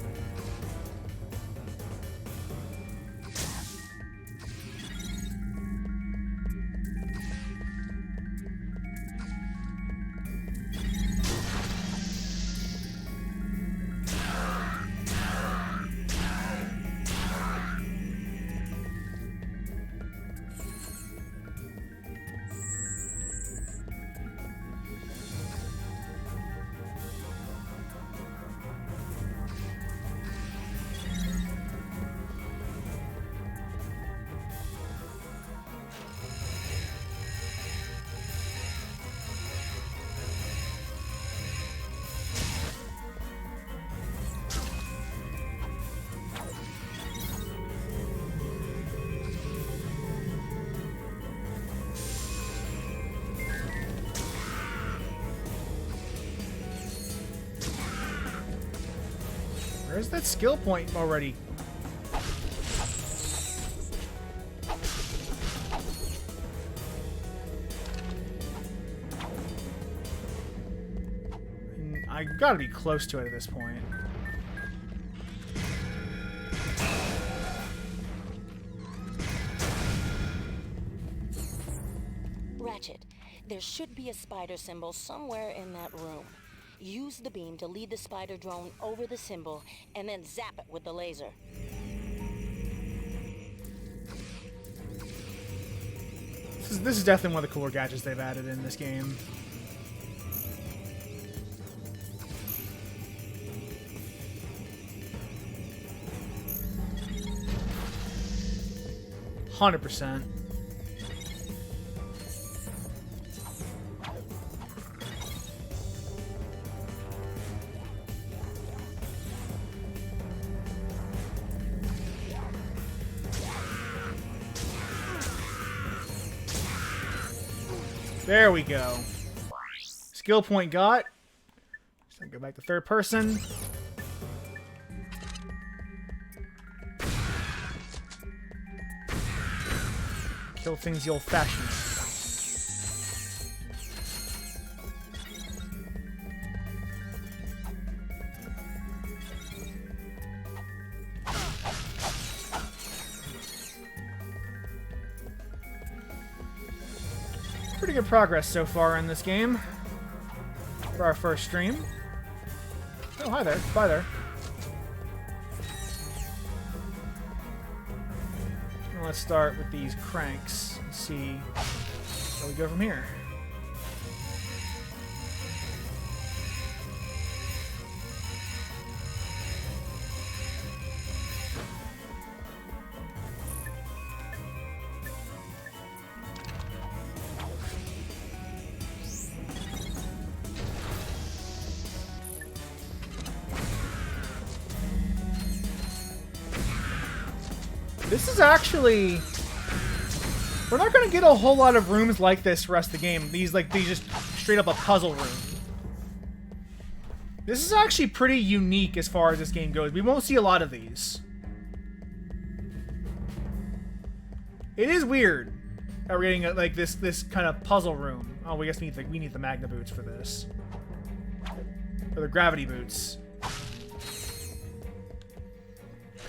Where's that skill point already? I gotta be close to it at this point. Ratchet, there should be a spider symbol somewhere in that room. Use the beam to lead the spider drone over the symbol and then zap it with the laser. This is definitely one of the cooler gadgets they've added in this game. %. There we go. Skill point got. So go back to third person. Kill things the old-fashioned. Pretty good progress so far in this game for our first stream. Oh, hi there. Bye there. Well, let's start with these cranks and see where we go from here. This is actually... We're not going to get a whole lot of rooms like this for the rest of the game. These just straight up a puzzle room. This is actually pretty unique as far as this game goes. We won't see a lot of these. It is weird that we're getting like this kind of puzzle room. Oh, we guess we need the Magna boots for this. Or the gravity boots.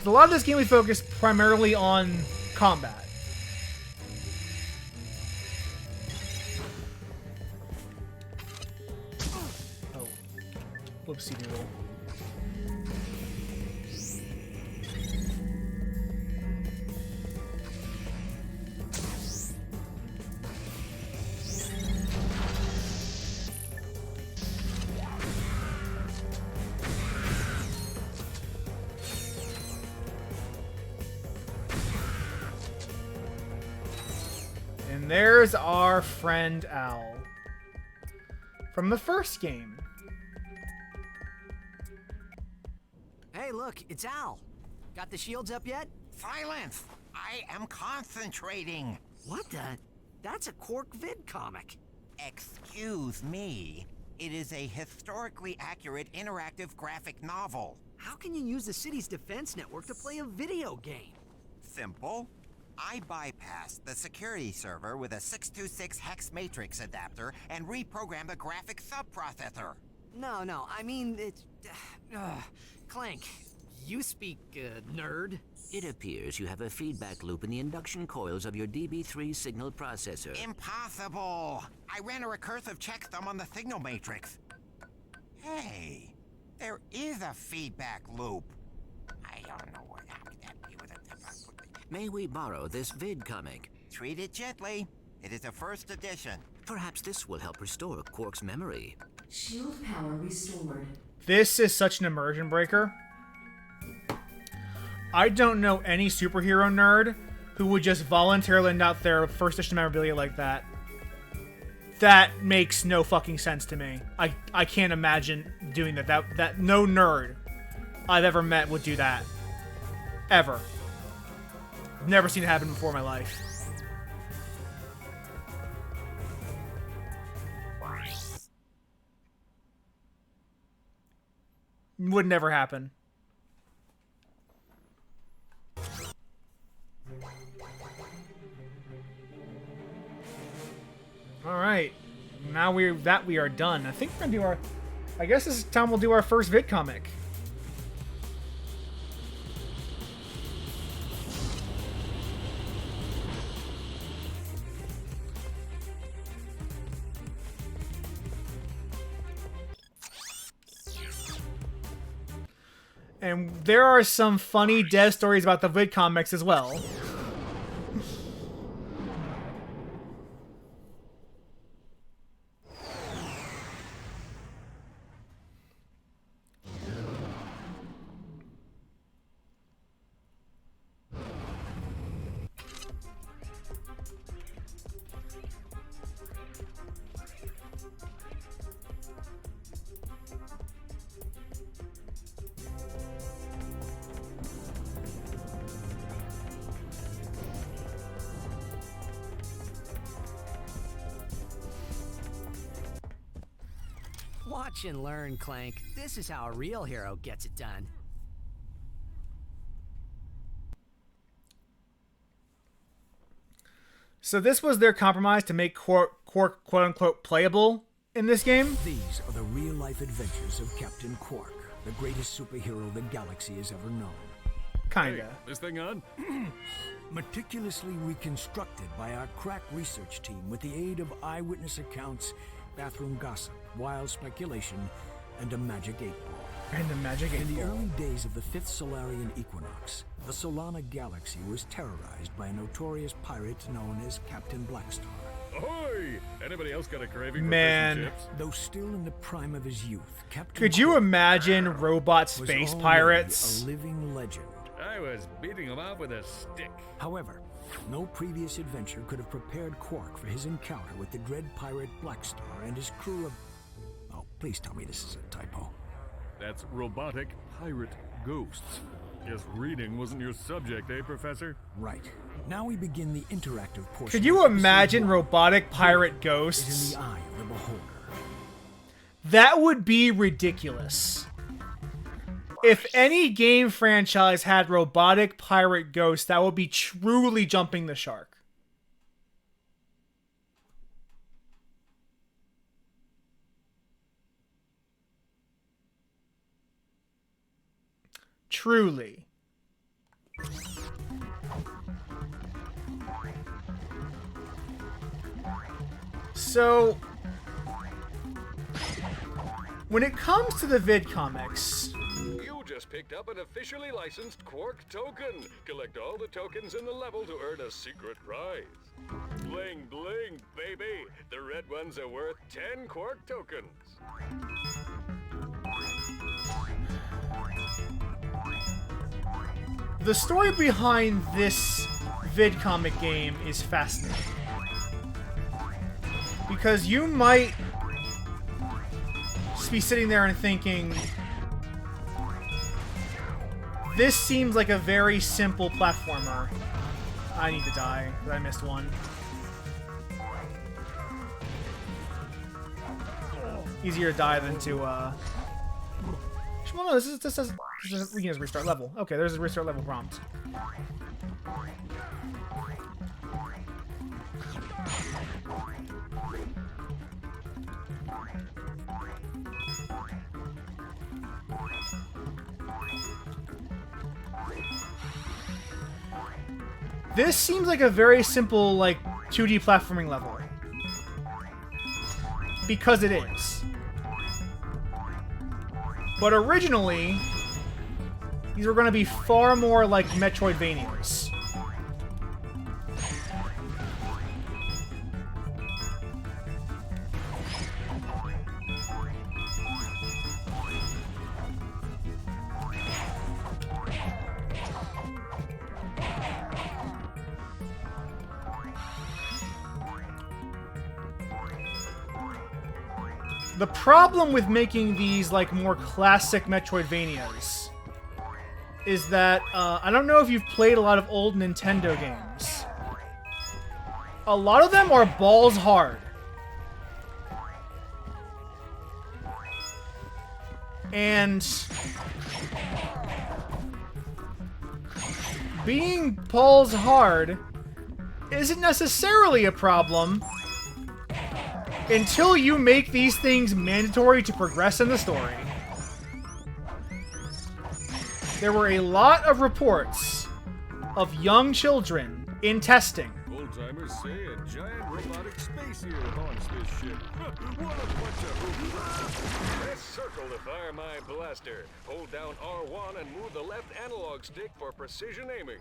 A lot of this game we focus primarily on combat. Oh. Whoopsie doodle. And there's our friend Al. From the first game. Hey, look, it's Al. Got the shields up yet? Silence! I am concentrating. What the? That's a Qwark vid comic. Excuse me. It is a historically accurate interactive graphic novel. How can you use the city's defense network to play a video game? Simple. I bypassed the security server with a 626 hex matrix adapter and reprogrammed a graphic subprocessor. No, I mean, it's... Clank, you speak, nerd. It appears you have a feedback loop in the induction coils of your DB3 signal processor. Impossible! I ran a recursive checksum on the signal matrix. Hey, there is a feedback loop. I don't know what happened. May we borrow this vid comic? Treat it gently. It is a first edition. Perhaps this will help restore Qwark's memory. Shield power restored. This is such an immersion breaker. I don't know any superhero nerd who would just voluntarily lend out their first edition memorabilia like that. That makes no fucking sense to me. I can't imagine doing that. That no nerd I've ever met would do that. Ever. Never seen it happen before in my life. Would never happen. Alright. Now we are done. I think we're gonna do our... I guess this is time we'll do our first vid comic. And there are some funny dev stories about the vid comics as well. Watch and learn, Clank. This is how a real hero gets it done. So this was their compromise to make Qwark quote-unquote playable in this game? These are the real-life adventures of Captain Qwark, the greatest superhero the galaxy has ever known. Kinda. Hey, this thing on? Meticulously reconstructed by our crack research team with the aid of eyewitness accounts, bathroom gossip, wild speculation, and a magic 8-ball. And a magic 8-ball. In the early days of the 5th Solarian equinox, the Solana galaxy was terrorized by a notorious pirate known as Captain Blackstar. Ahoy! Anybody else got a craving for Man. fish and chips? Though still in the prime of his youth, Captain Could you imagine robot space pirates? A living legend. I was beating him up with a stick. However, no previous adventure could have prepared Qwark for his encounter with the dread pirate Blackstar and his crew of... Oh, please tell me this is a typo. That's robotic pirate ghosts. Guess reading wasn't your subject, eh, Professor? Right. Now we begin the interactive portion. Could you imagine robotic pirate ghosts? Is in the eye of the beholder. That would be ridiculous. If any game franchise had robotic pirate ghosts, that would be truly jumping the shark. Truly. So, when it comes to the vid comics, You just picked up an officially licensed Qwark token. Collect all the tokens in the level to earn a secret prize. Bling bling, baby. The red ones are worth 10 Qwark tokens. the story behind this vid comic game is fascinating. Because you might just be sitting there and thinking, this seems like a very simple platformer. I need to die, because I missed one. Easier to die than to, well, no, this is we can just restart level. Okay, there's a restart level prompt. This seems like a very simple, like, 2D platforming level. Because it is. But originally, these were going to be far more like Metroidvanias. The problem with making these, like, more classic Metroidvanias is that, I don't know if you've played a lot of old Nintendo games. A lot of them are balls hard. And being balls hard isn't necessarily a problem until you make these things mandatory to progress in the story. There were a lot of reports of young children in testing. Old-timers say a giant robotic space hero haunts this ship. What a bunch of hoops. Press circle to fire my blaster. Hold down R1 and move the left analog stick for precision aiming.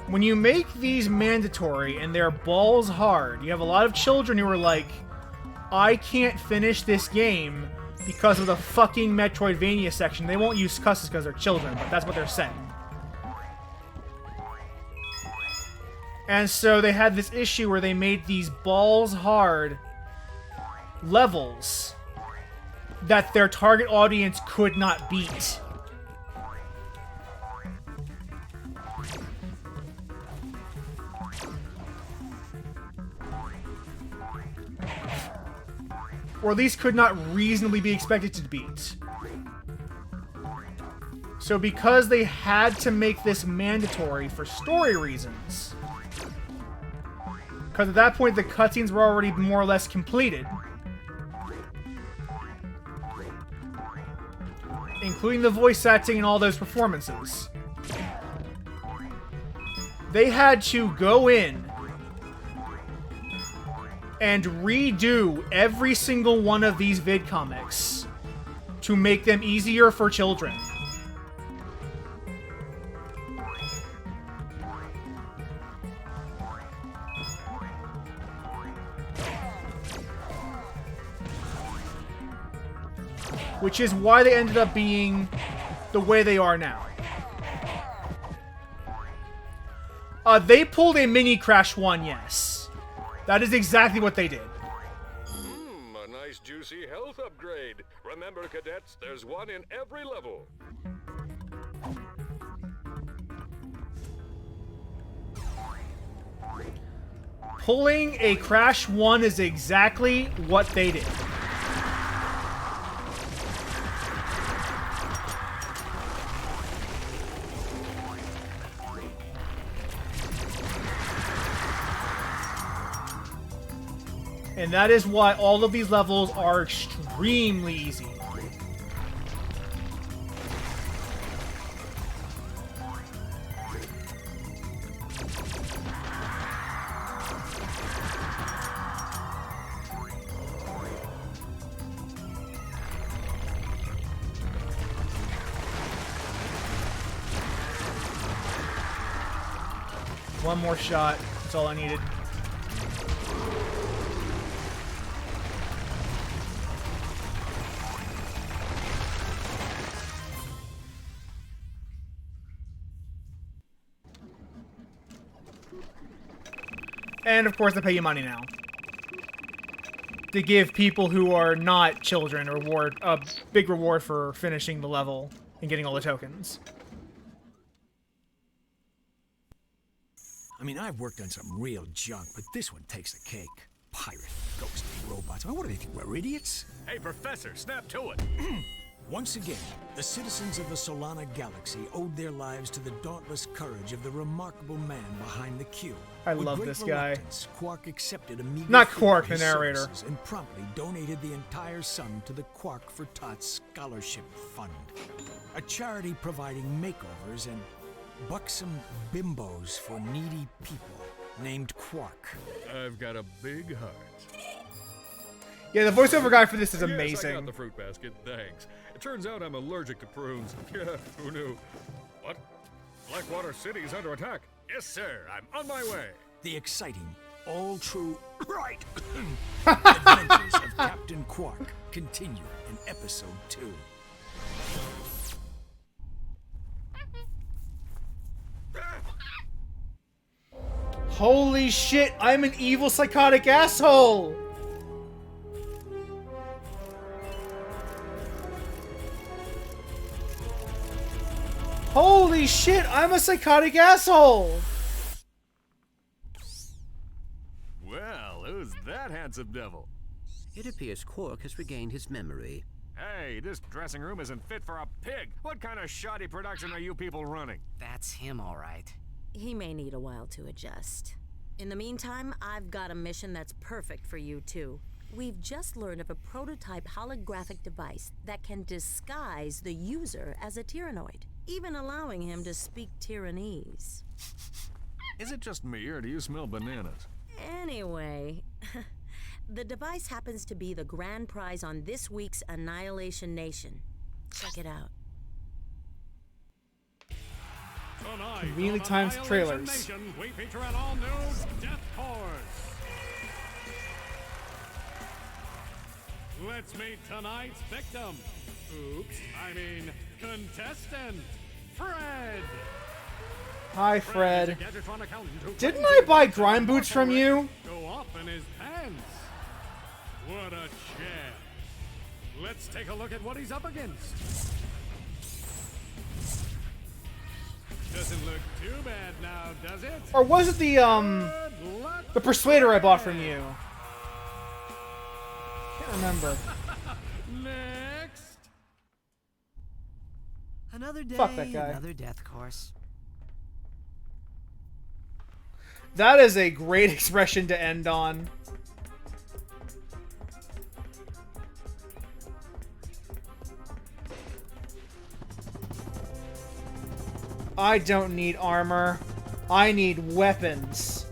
When you make these mandatory and they're balls hard, you have a lot of children who are like, I can't finish this game because of the fucking Metroidvania section. They won't use cusses because they're children, but that's what they're saying. And so they had this issue where they made these balls hard levels that their target audience could not beat. Or at least could not reasonably be expected to beat. So because they had to make this mandatory for story reasons, because at that point the cutscenes were already more or less completed, including the voice acting and all those performances, they had to go in and redo every single one of these vidcomics to make them easier for children. Which is why they ended up being the way they are now. They pulled a mini Crash 1, yes. That is exactly what they did. A nice juicy health upgrade. Remember, cadets, there's one in every level. Pulling a Crash 1 is exactly what they did. And that is why all of these levels are extremely easy. One more shot. That's all I needed. And of course, they pay you money now to give people who are not children a big reward for finishing the level and getting all the tokens. I mean, I've worked on some real junk, but this one takes the cake. Pirate, ghost, robots. I mean, what do they think? We're idiots? Hey, Professor, snap to it. Once again, the citizens of the Solana Galaxy owed their lives to the dauntless courage of the remarkable man behind the cube. I love this guy. Qwark accepted a meager Not fee Qwark, for the his narrator. services and promptly donated the entire sum to the Qwark for Tots Scholarship Fund, a charity providing makeovers and buxom bimbos for needy people named Qwark. I've got a big heart. Yeah, the voiceover guy for this is Yes, amazing. I got the fruit basket, thanks. It turns out I'm allergic to prunes. Yeah, who knew? What? Blackwater City is under attack. Yes, sir, I'm on my way. The exciting, all-true, right, adventures of Captain Qwark continue in Episode 2. Holy shit, I'm an evil psychotic asshole! Holy shit, I'm a psychotic asshole! Well, who's that handsome devil? It appears Qwark has regained his memory. Hey, this dressing room isn't fit for a pig. What kind of shoddy production are you people running? That's him, all right. He may need a while to adjust. In the meantime, I've got a mission that's perfect for you two. We've just learned of a prototype holographic device that can disguise the user as a Tyrannoid, even allowing him to speak Tyrannese. Is it just me, or do you smell bananas? Anyway, the device happens to be the grand prize on this week's Annihilation Nation. Check it out. Tonight, Conveniently on timed Annihilation trailers. Nation, we feature an all-new Death Course. Let's meet tonight's victim. Oops, I mean contestant, Fred. Hi, Fred. is a Gadgetron accountant who Didn't claims I buy his grime boots from you? Go up in his pants. What a champ. Let's take a look at what he's up against. Doesn't look too bad now, does it? Or was it the Persuader I bought from you? Can't remember. Next. Another day, Fuck that guy. another death course. That is a great expression to end on. I don't need armor. I need weapons.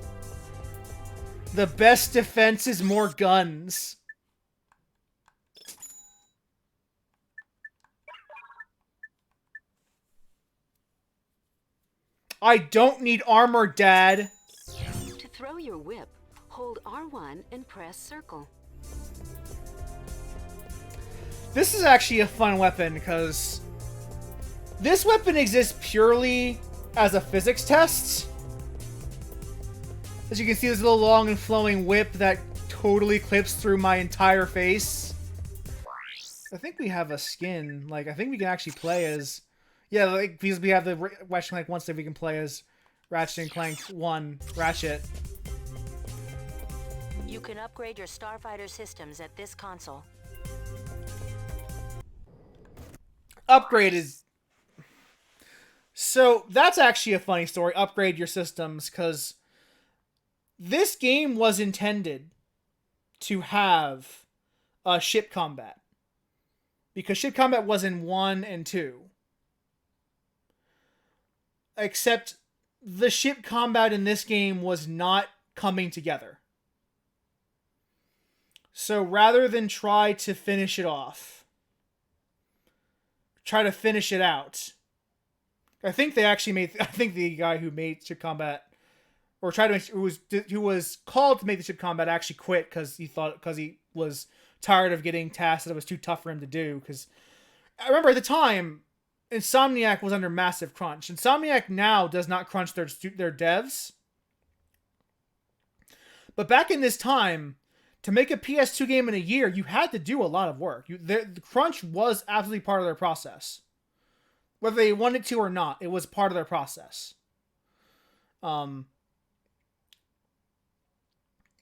The best defense is more guns. I don't need armor, Dad. To throw your whip, hold R1 and press circle. This is actually a fun weapon because this weapon exists purely as a physics test. As you can see, there's a little long and flowing whip that totally clips through my entire face. I think we have a skin. Like, I think we can actually play as... Yeah, like, because we have the Ratchet and Clank 1 stuff, we can play as Ratchet and Clank 1 Ratchet. You can upgrade your Starfighter systems at this console. Upgrade is... So, that's actually a funny story. Upgrade your systems, because this game was intended to have ship combat. Because ship combat was in 1 and 2. Except the ship combat in this game was not coming together. So rather than try to finish it off, try to finish it out, I think they actually made... I think the guy who made ship combat, or tried to make, who was called to make the ship combat, actually quit because he was tired of getting tasks that was too tough for him to do. Because I remember at the time, Insomniac was under massive crunch. Insomniac now does not crunch their devs. But back in this time, to make a PS2 game in a year, you had to do a lot of work. The crunch was absolutely part of their process. Whether they wanted to or not, it was part of their process. So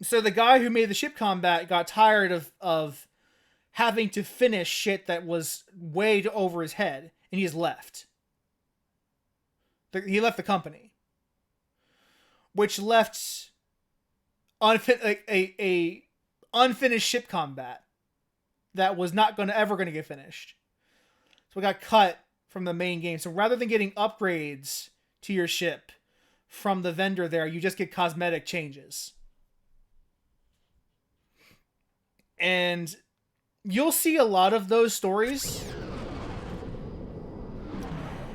the guy who made the ship combat got tired of having to finish shit that was way over his head, and he's left. He left the company, which left a unfinished ship combat that was not ever going to get finished. So it got cut from the main game. So rather than getting upgrades to your ship from the vendor there, you just get cosmetic changes. And you'll see a lot of those stories.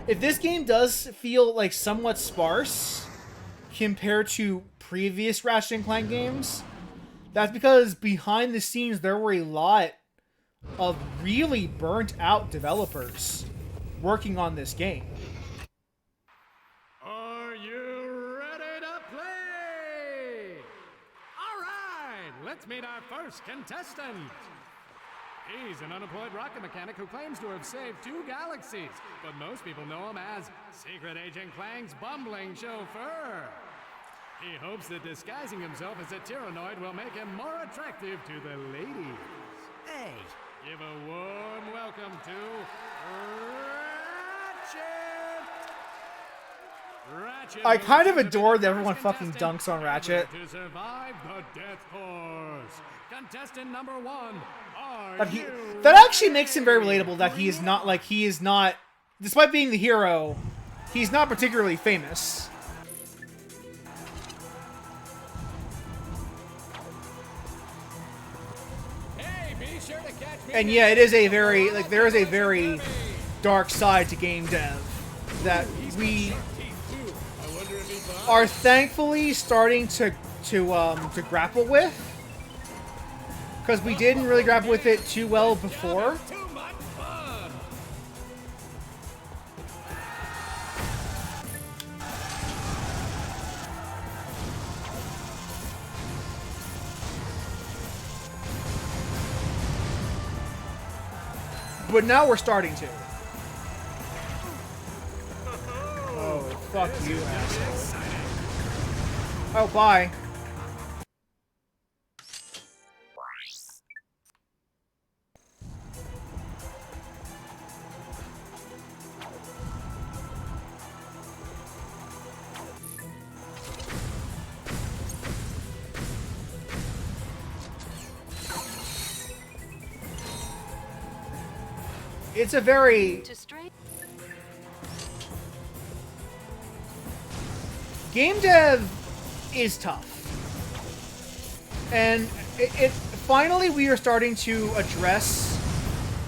If this game does feel like somewhat sparse compared to previous Ratchet and Clank games, that's because behind the scenes there were a lot of really burnt out developers working on this game. Are you ready to play? All right, let's meet our first contestant. He's an unemployed rocket mechanic who claims to have saved 2 galaxies, but most people know him as Secret Agent Clank's bumbling chauffeur. He hopes that disguising himself as a Tyrannoid will make him more attractive to the ladies. Hey! Give a warm welcome to Ratchet! I kind of adore that everyone fucking dunks on Ratchet. To survive the death course. Contestant number 1. That actually makes him very relatable that he is not, despite being the hero, he's not particularly famous. Hey, be sure to catch me. And yeah, it is a very, there is a very dark side to game dev that we are thankfully starting to grapple with. Because we didn't really grapple with it too well before. But now we're starting to. Oh, fuck you, asshole. Oh, bye. It's a very... Game dev is tough. And finally we are starting to address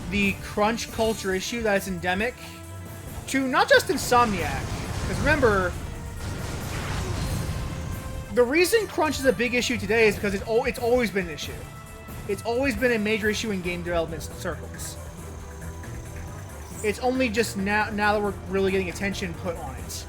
the crunch culture issue that is endemic to not just Insomniac. Because remember, the reason crunch is a big issue today is because it's always been an issue. It's always been a major issue in game development circles. It's only just now that we're really getting attention put on it.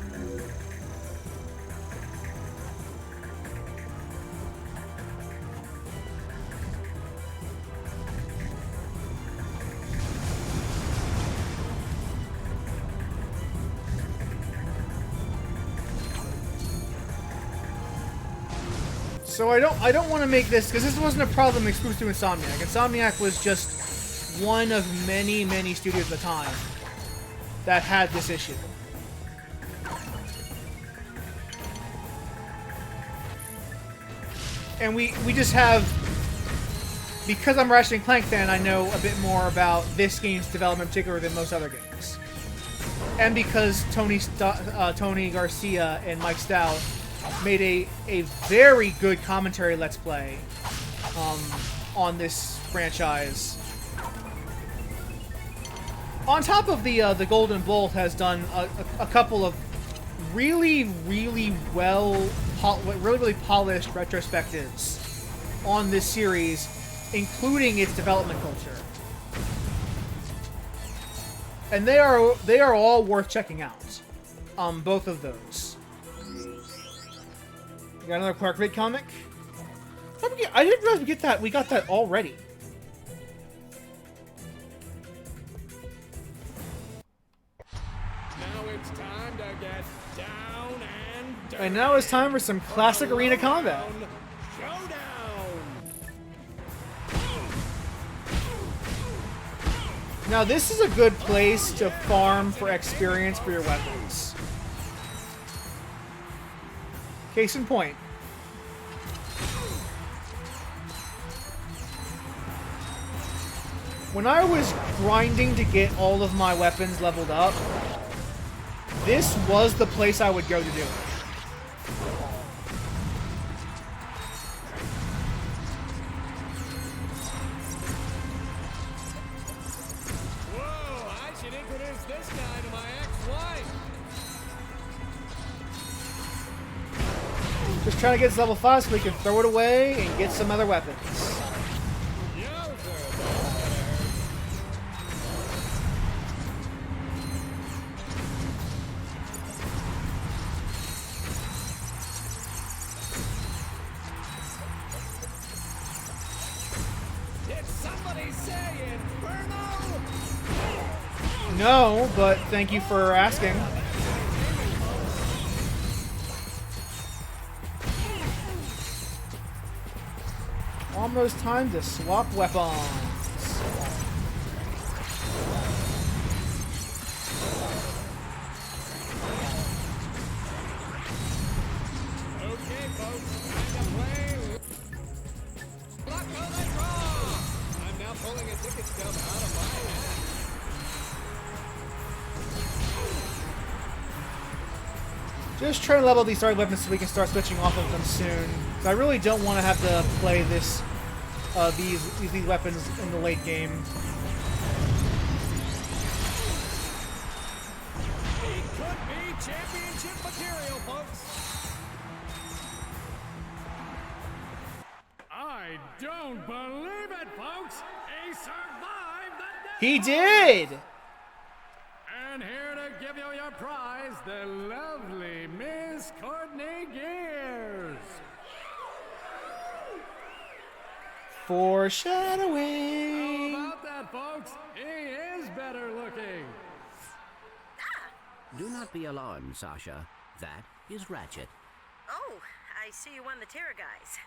So I don't want to make this, because this wasn't a problem exclusive to Insomniac. Insomniac was just one of many, many studios at the time that had this issue. And we just have, because I'm a Ratchet and Clank fan, I know a bit more about this game's development in particular than most other games. And because Tony Garcia and Mike Stout made a very good commentary Let's Play on this franchise. On top of the Golden Bolt has done a couple of really polished retrospectives on this series, including its development culture, and they are all worth checking out. Both of those. You got another Qwark vid comic? I didn't realize we got that already. Now it's time to get down and dirty. And now it's time for some classic arena combat. Showdown! Now this is a good place to farm for experience for your weapons. Case in point. When I was grinding to get all of my weapons leveled up, this was the place I would go to do it. Whoa, I should introduce this guy to my ex-wife. Just trying to get to level 5 so we can throw it away and get some other weapons. No, but thank you for asking. Almost time to swap weapons. Okay, folks, time to play. Luck of the draw! I'm now pulling a ticket stub out of my hat. Just trying to level these starting weapons so we can start switching off of them soon. So I really don't want to have to play this, these weapons in the late game. He could be championship material, folks. I don't believe it, folks. He survived the death. He did! And here to give you your prize, the lovely Miss Courtney Gears. Foreshadowing. How about that, folks? He is better looking. Do not be alarmed, Sasha. That is Ratchet. Oh, I see you won the Terror Guys.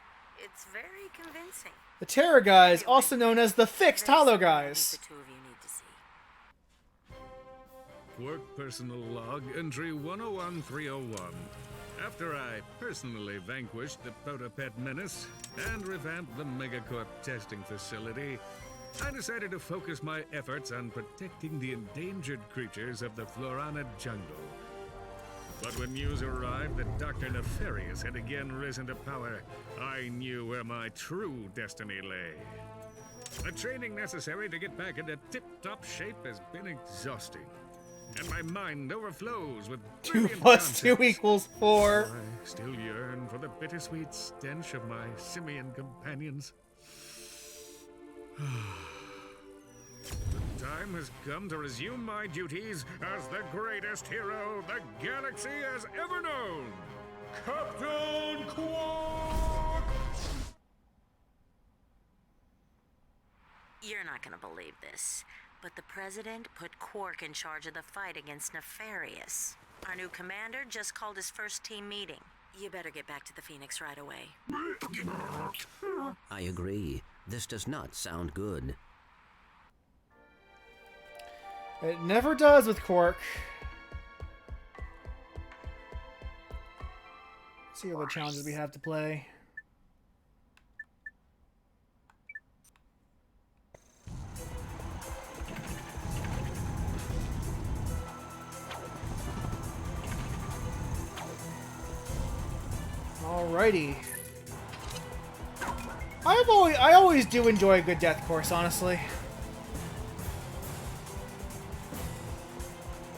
It's very convincing. The Terror Guys, also known as the Fixed Hollow Guys. The two of you need to see. Qwark personal log, entry 101301. After I personally vanquished the Protopet menace and revamped the Megacorp testing facility, I decided to focus my efforts on protecting the endangered creatures of the Florana jungle. But when news arrived that Dr. Nefarious had again risen to power, I knew where my true destiny lay. The training necessary to get back into tip-top shape has been exhausting, and my mind overflows with 2 plus 2 equals 4. I still yearn for the bittersweet stench of my simian companions. The time has come to resume my duties as the greatest hero the galaxy has ever known, Captain Qwark! You're not gonna believe this, but the president put Qwark in charge of the fight against Nefarious. Our new commander just called his first team meeting. You better get back to the Phoenix right away. I agree. This does not sound good. It never does with Qwark. Let's see what challenges we have to play. Alrighty. I always do enjoy a good death course, honestly.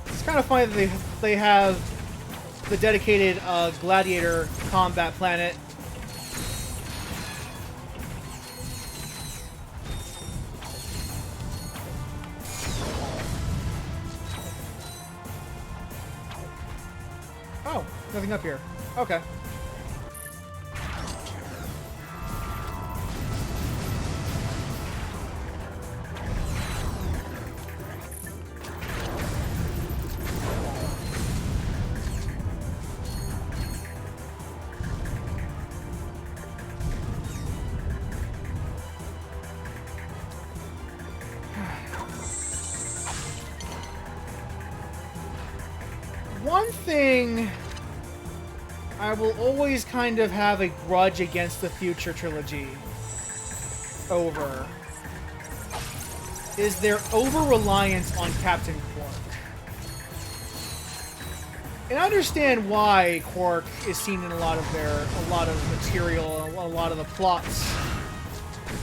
It's kind of funny that they have the dedicated gladiator combat planet. Oh, nothing up here. Okay. one thing I will always kind of have a grudge against the future trilogy over is their over-reliance on Captain Qwark. And I understand why Qwark is seen in a lot of material, a lot of the plots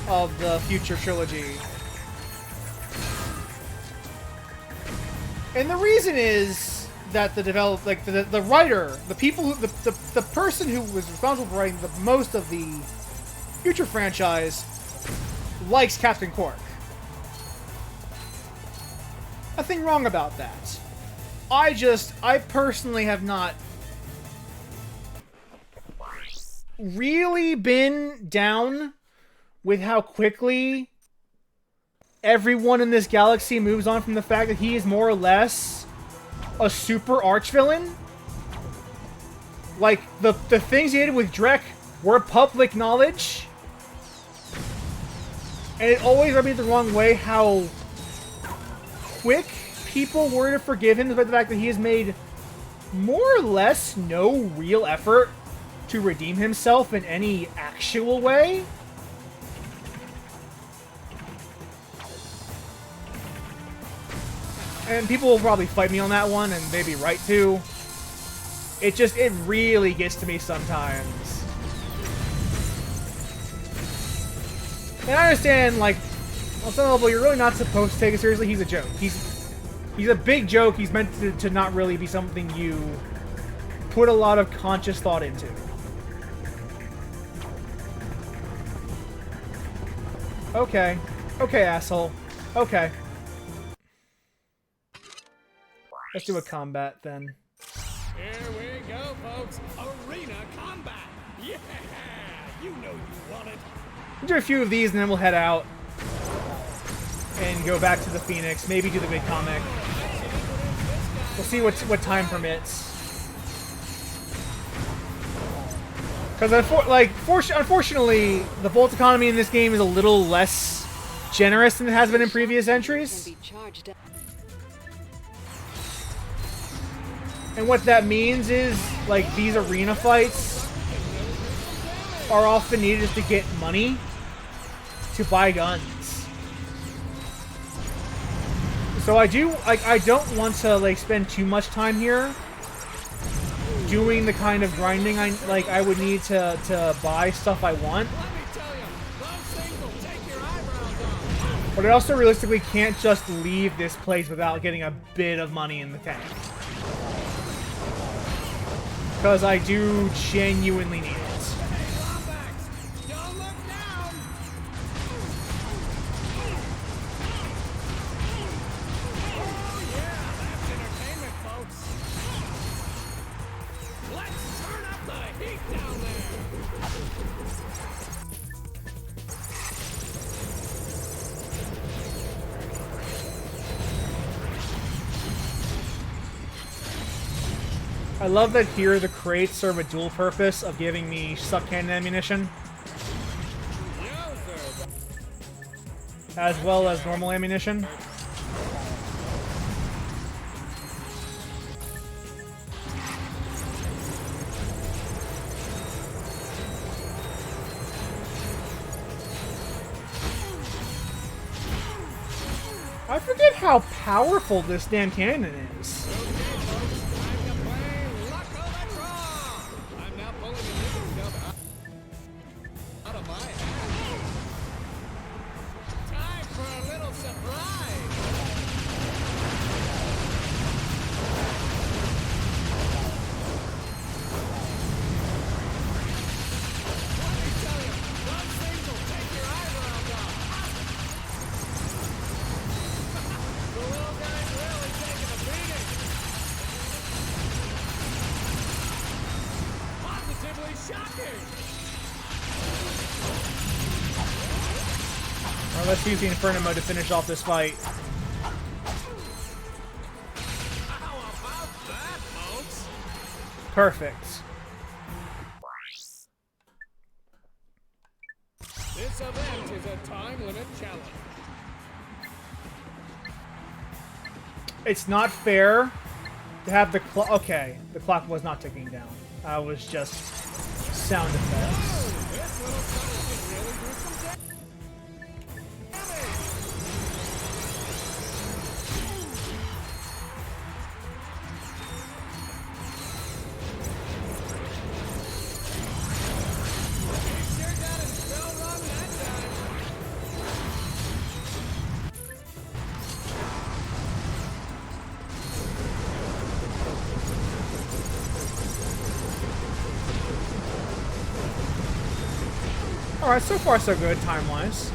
of the future trilogy. And the reason is that the writer, the people who, the person who was responsible for writing the most of the future franchise likes Captain Qwark. Nothing wrong about that. I personally have not really been down with how quickly everyone in this galaxy moves on from the fact that he is more or less a super archvillain. Like, the things he did with Drek were public knowledge. And it always rubbed me the wrong way how quick people were to forgive him despite the fact that he has made more or less no real effort to redeem himself in any actual way. And people will probably fight me on that one, and they'd be right too. It really gets to me sometimes. And I understand, like, on some level, you're really not supposed to take it seriously. He's a joke. He's a big joke. He's meant to not really be something you put a lot of conscious thought into. Okay. Okay, asshole. Okay. Let's do a combat then. Here we go, folks. Arena combat. Yeah, you know you want it. We'll do a few of these and then we'll head out and go back to the Phoenix. Maybe do the big comic. We'll see what time permits. Because unfortunately, the Volt economy in this game is a little less generous than it has been in previous entries. And what that means is, like, these arena fights are often needed just to get money to buy guns. So I don't want to, like, spend too much time here doing the kind of grinding I would need to buy stuff I want. But I also realistically can't just leave this place without getting a bit of money in the tank. Because I do genuinely need it. I love that here the crates serve a dual purpose of giving me suck cannon ammunition, as well as normal ammunition. I forget how powerful this damn cannon is. Well, let's use the Inferno mode to finish off this fight. How about that, folks? Perfect. This event is a time limit challenge. It's not fair To have the clock. Okay, the clock was not ticking down. I was just sound effects. Alright, so far so good, time-wise.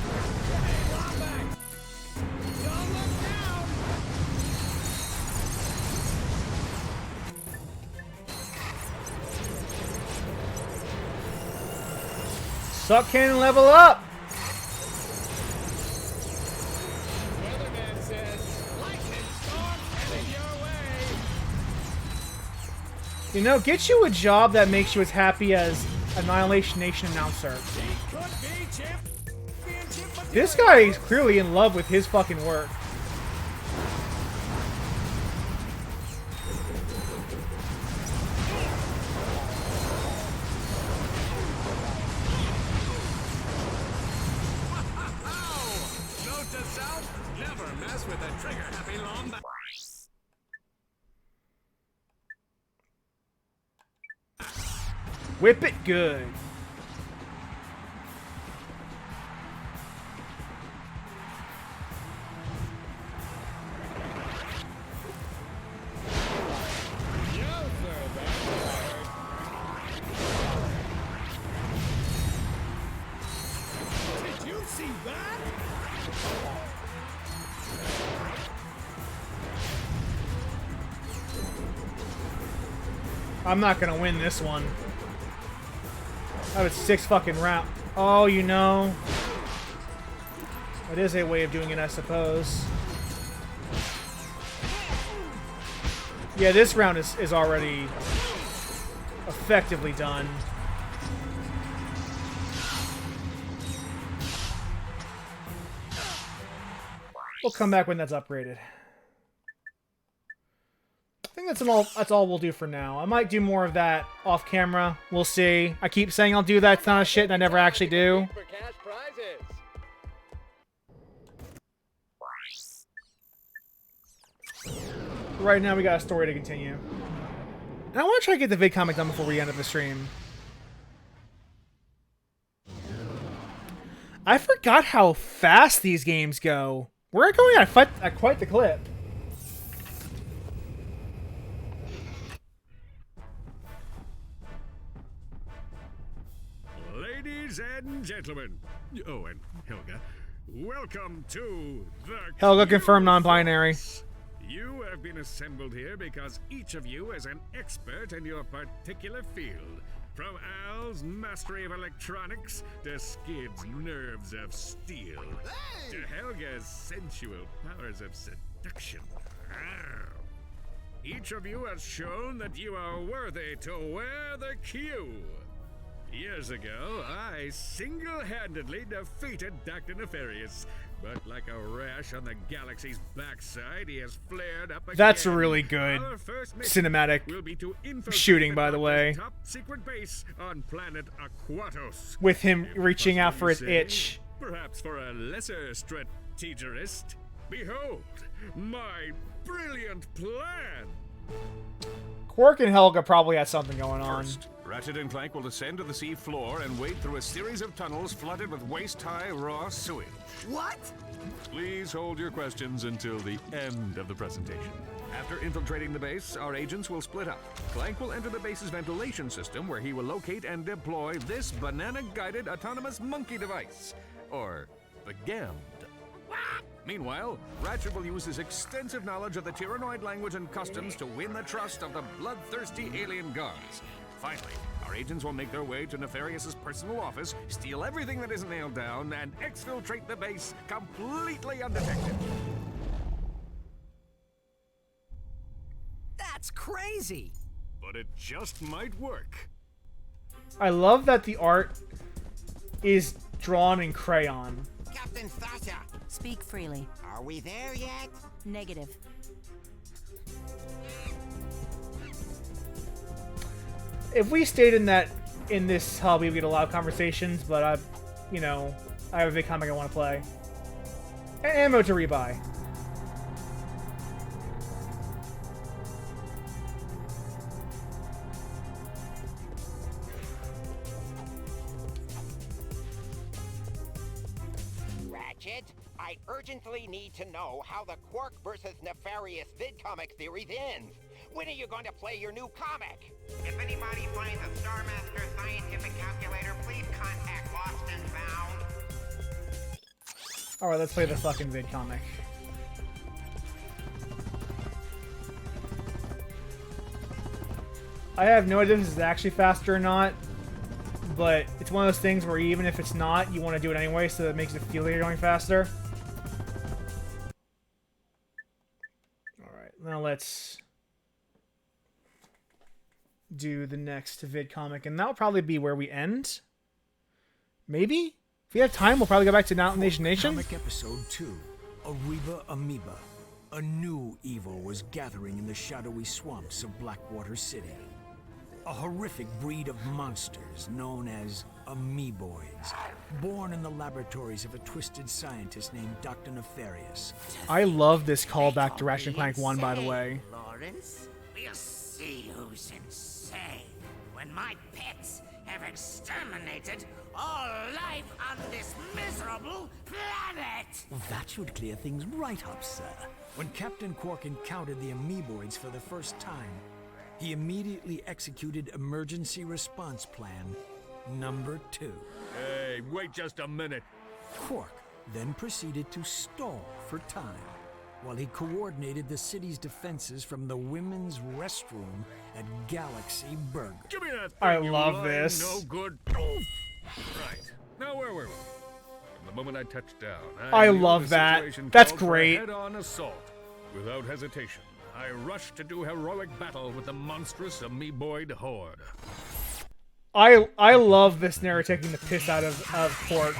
Suck cannon level up! You know, get you a job that makes you as happy as Annihilation Nation announcer. This guy is clearly in love with his fucking work. Note to self, never mess with a trigger-happy lombat. Whip it good. Did you see that? I'm not gonna win this one. That was 6 fucking rounds. Oh, you know. It is a way of doing it, I suppose. Yeah, this round is already effectively done. We'll come back when that's upgraded. I think that's all we'll do for now. I might do more of that off camera. We'll see. I keep saying I'll do that. It's not a shit, and I never actually do. Right now, we got a story to continue. And I want to try to get the vid comic done before we end up the stream. I forgot how fast these games go. We're going at quite the clip. Ladies and gentlemen, oh, and Helga, welcome to the Helga confirmed non-binary. You have been assembled here because each of you is an expert in your particular field. From Al's mastery of electronics to Skid's nerves of steel, to Helga's sensual powers of seduction. Each of you has shown that you are worthy to wear the Q. Years ago, I single-handedly defeated Dr. Nefarious, but like a rash on the galaxy's backside, he has flared up again. That's a really good cinematic shooting, by the way. Top secret base on planet Aquatos. With him reaching out for his itch. Perhaps for a lesser strategist. Behold, my brilliant plan. Qwark and Helga probably had something going on. First, Ratchet and Clank will descend to the sea floor and wade through a series of tunnels flooded with waist-high raw sewage. What? Please hold your questions until the end of the presentation. After infiltrating the base, our agents will split up. Clank will enter the base's ventilation system, where he will locate and deploy this banana-guided autonomous monkey device, or the GAMD. Meanwhile, Ratchet will use his extensive knowledge of the Tyrannoid language and customs to win the trust of the bloodthirsty alien guards. Finally, our agents will make their way to Nefarious's personal office, steal everything that isn't nailed down, and exfiltrate the base completely undetected. That's crazy! But it just might work. I love that the art is drawn in crayon. Captain Thasha! Speak freely. Are we there yet? Negative. If we stayed in this hub, we would get a lot of conversations, but I have a big comic I want to play. And ammo to rebuy. Ratchet, I urgently need to know how the Qwark versus Nefarious vidcomic theory ends. When are you going to play your new comic? If anybody finds a Star Master scientific calculator, please contact Lost and Found. Alright, let's play the fucking vid comic. I have no idea if this is actually faster or not, but it's one of those things where even if it's not, you want to do it anyway, so that makes it feel like you're going faster. Alright, now let's do the next vid comic, and that'll probably be where we end. Maybe? If we have time, we'll probably go back to Nation Nation. Comic episode 2, Ariba Amoeba. A new evil was gathering in the shadowy swamps of Blackwater City. A horrific breed of monsters known as amoeboids, born in the laboratories of a twisted scientist named Dr. Nefarious. I love this callback to Ratchet and Clank 1, by the way. Lawrence, we'll see who's insane when my pets have exterminated all life on this miserable planet. Well, that should clear things right up, sir. When Captain Qwark encountered the amoeboids for the first time, he immediately executed Emergency Response Plan number 2. Hey, wait just a minute. Qwark then proceeded to stall for time while he coordinated the city's defenses from the women's restroom at Galaxy Burger. Give me that thing, I you love lying this. No good. Right. Now where were we? From the moment I touched down, I knew love the that. situation That's called for a great. head-on assault. Without hesitation, I rushed to do heroic battle with the monstrous amoeboid horde. I love this narrator taking the piss out of Qwark.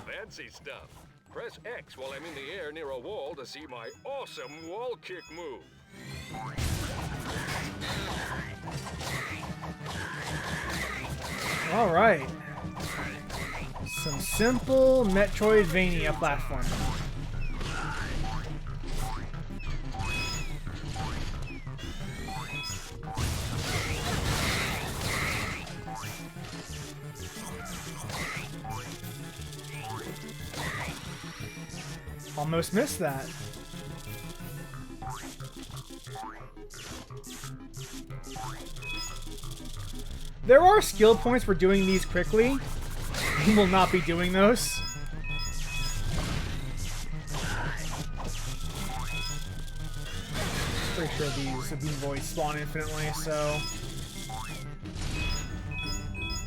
Fancy stuff. Press X while I'm in the air near a wall to see my awesome wall kick move. Alright. Some simple Metroidvania platforming. Almost missed that. There are skill points for doing these quickly. We will not be doing those. Pretty sure these amoeboids spawn infinitely, so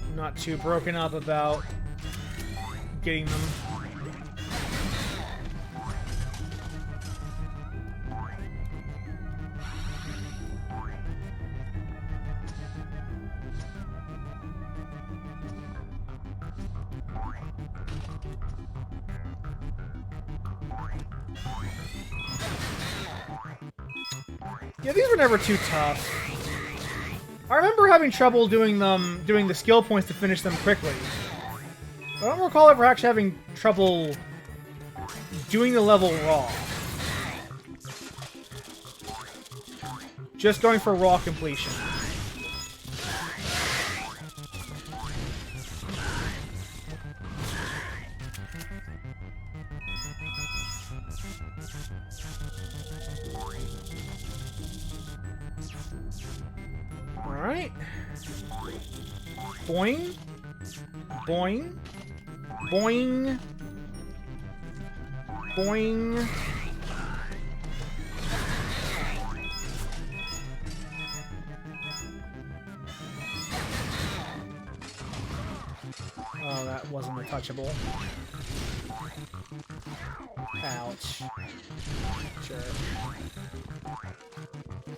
I'm not too broken up about getting them. Yeah, these were never too tough. I remember having trouble doing the skill points to finish them quickly. I don't recall ever actually having trouble doing the level raw. Just going for raw completion. Alright. Boing. Boing. Boing. Boing. Oh, that wasn't a touchable. Ouch. Sure. I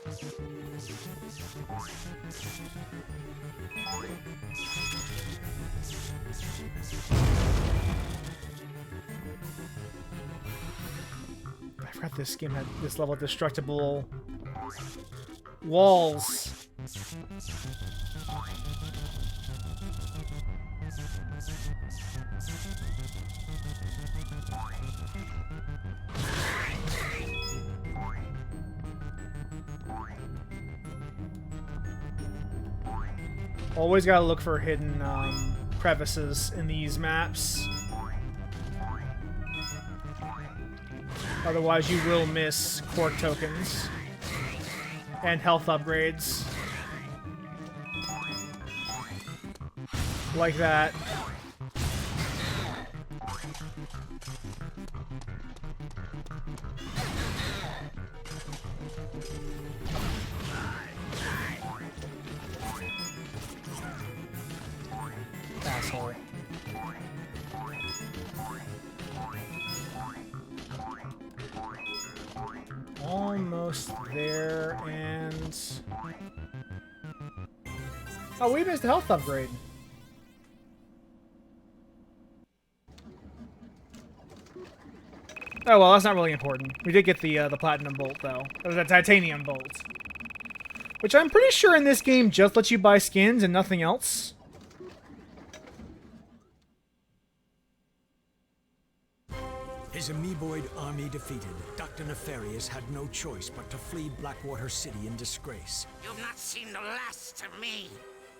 forgot this game had this level of destructible walls. Always gotta look for hidden crevices in these maps. Otherwise you will miss Qwark tokens and health upgrades. Like that. Asshole. Almost there, and... Oh, we missed a health upgrade. Oh well, that's not really important. We did get the platinum bolt though, or the titanium bolt, which I'm pretty sure in this game just lets you buy skins and nothing else. His amoeboid army defeated, Dr. Nefarious had no choice but to flee Blackwater City in disgrace. You've not seen the last of me.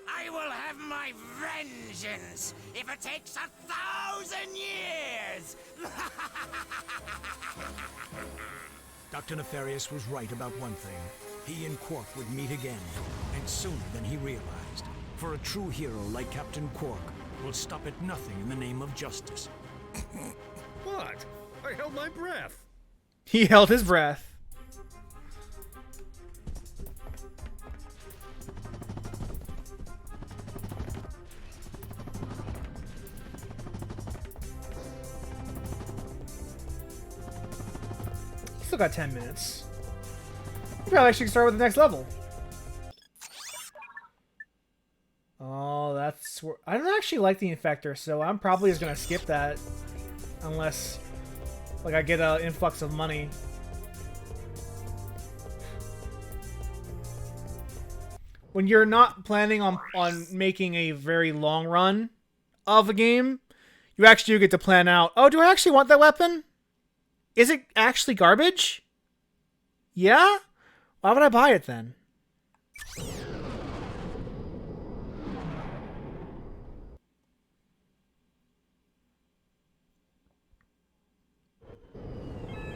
I will have my vengeance if it takes 1,000 years. Dr. Nefarious was right about one thing. He and Qwark would meet again, and sooner than he realized. For a true hero like Captain Qwark will stop at nothing in the name of justice. What? I held my breath. He held his breath. Still got 10 minutes. We probably actually start with the next level. Oh, that's where... I don't actually like the Infector, so I'm probably just gonna skip that. Unless, like, I get an influx of money. When you're not planning on making a very long run of a game, you actually do get to plan out, oh, do I actually want that weapon? Is it actually garbage? Yeah? Why would I buy it then?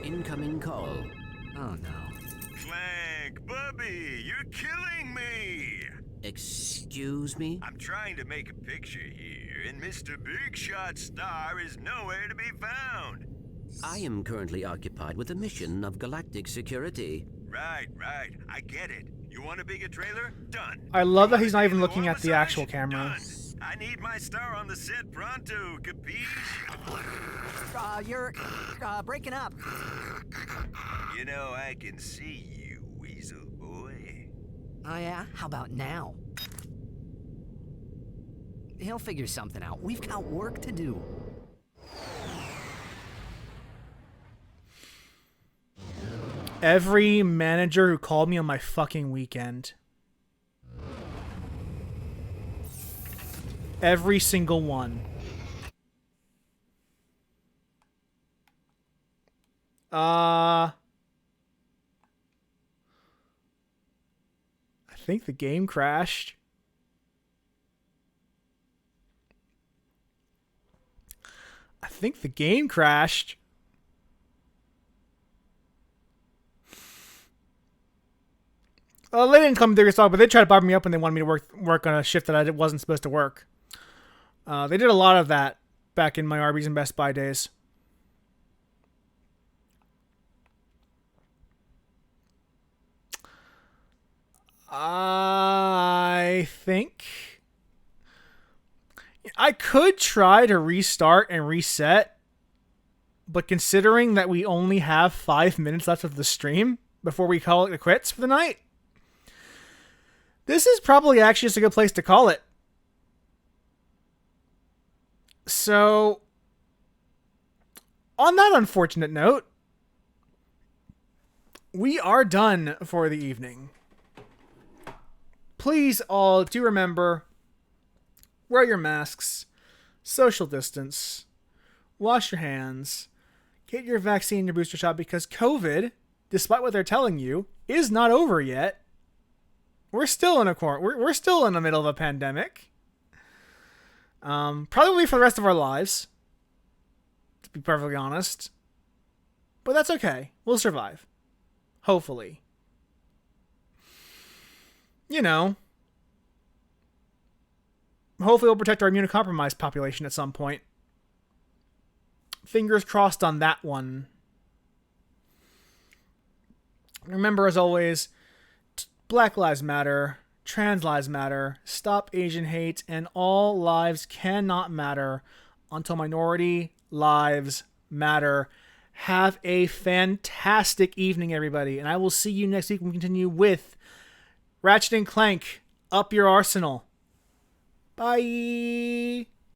Incoming call. Oh no. Clank, Bubby, you're killing me! Excuse me? I'm trying to make a picture here, and Mr. Big Shot Star is nowhere to be found. I am currently occupied with a mission of galactic security. Right. I get it. You want a bigger trailer? Done. I love that he's not even looking at the actual camera. Done. I need my star on the set pronto, capiche? You're breaking up. You know, I can see you, weasel boy. Oh yeah? How about now? He'll figure something out. We've got work to do. Every manager who called me on my fucking weekend. Every single one. I think the game crashed. They didn't come to your but they tried to bump me up when they wanted me to work on a shift that I wasn't supposed to work. They did a lot of that back in my Arby's and Best Buy days. I think I could try to restart and reset, but considering that we only have 5 minutes left of the stream before we call it quits for the night, This is probably actually just a good place to call it. So, on that unfortunate note, we are done for the evening. Please all do remember, wear your masks, social distance, wash your hands, get your vaccine, your booster shot, because COVID, despite what they're telling you, is not over yet. We're still in a we're still in the middle of a pandemic. Probably for the rest of our lives, to be perfectly honest. But that's okay. We'll survive. Hopefully. You know. Hopefully we'll protect our immunocompromised population at some point. Fingers crossed on that one. Remember, as always, Black Lives Matter, Trans Lives Matter, Stop Asian Hate, and all lives cannot matter until minority lives matter. Have a fantastic evening, everybody, and I will see you next week when we continue with Ratchet and Clank, Up Your Arsenal. Bye!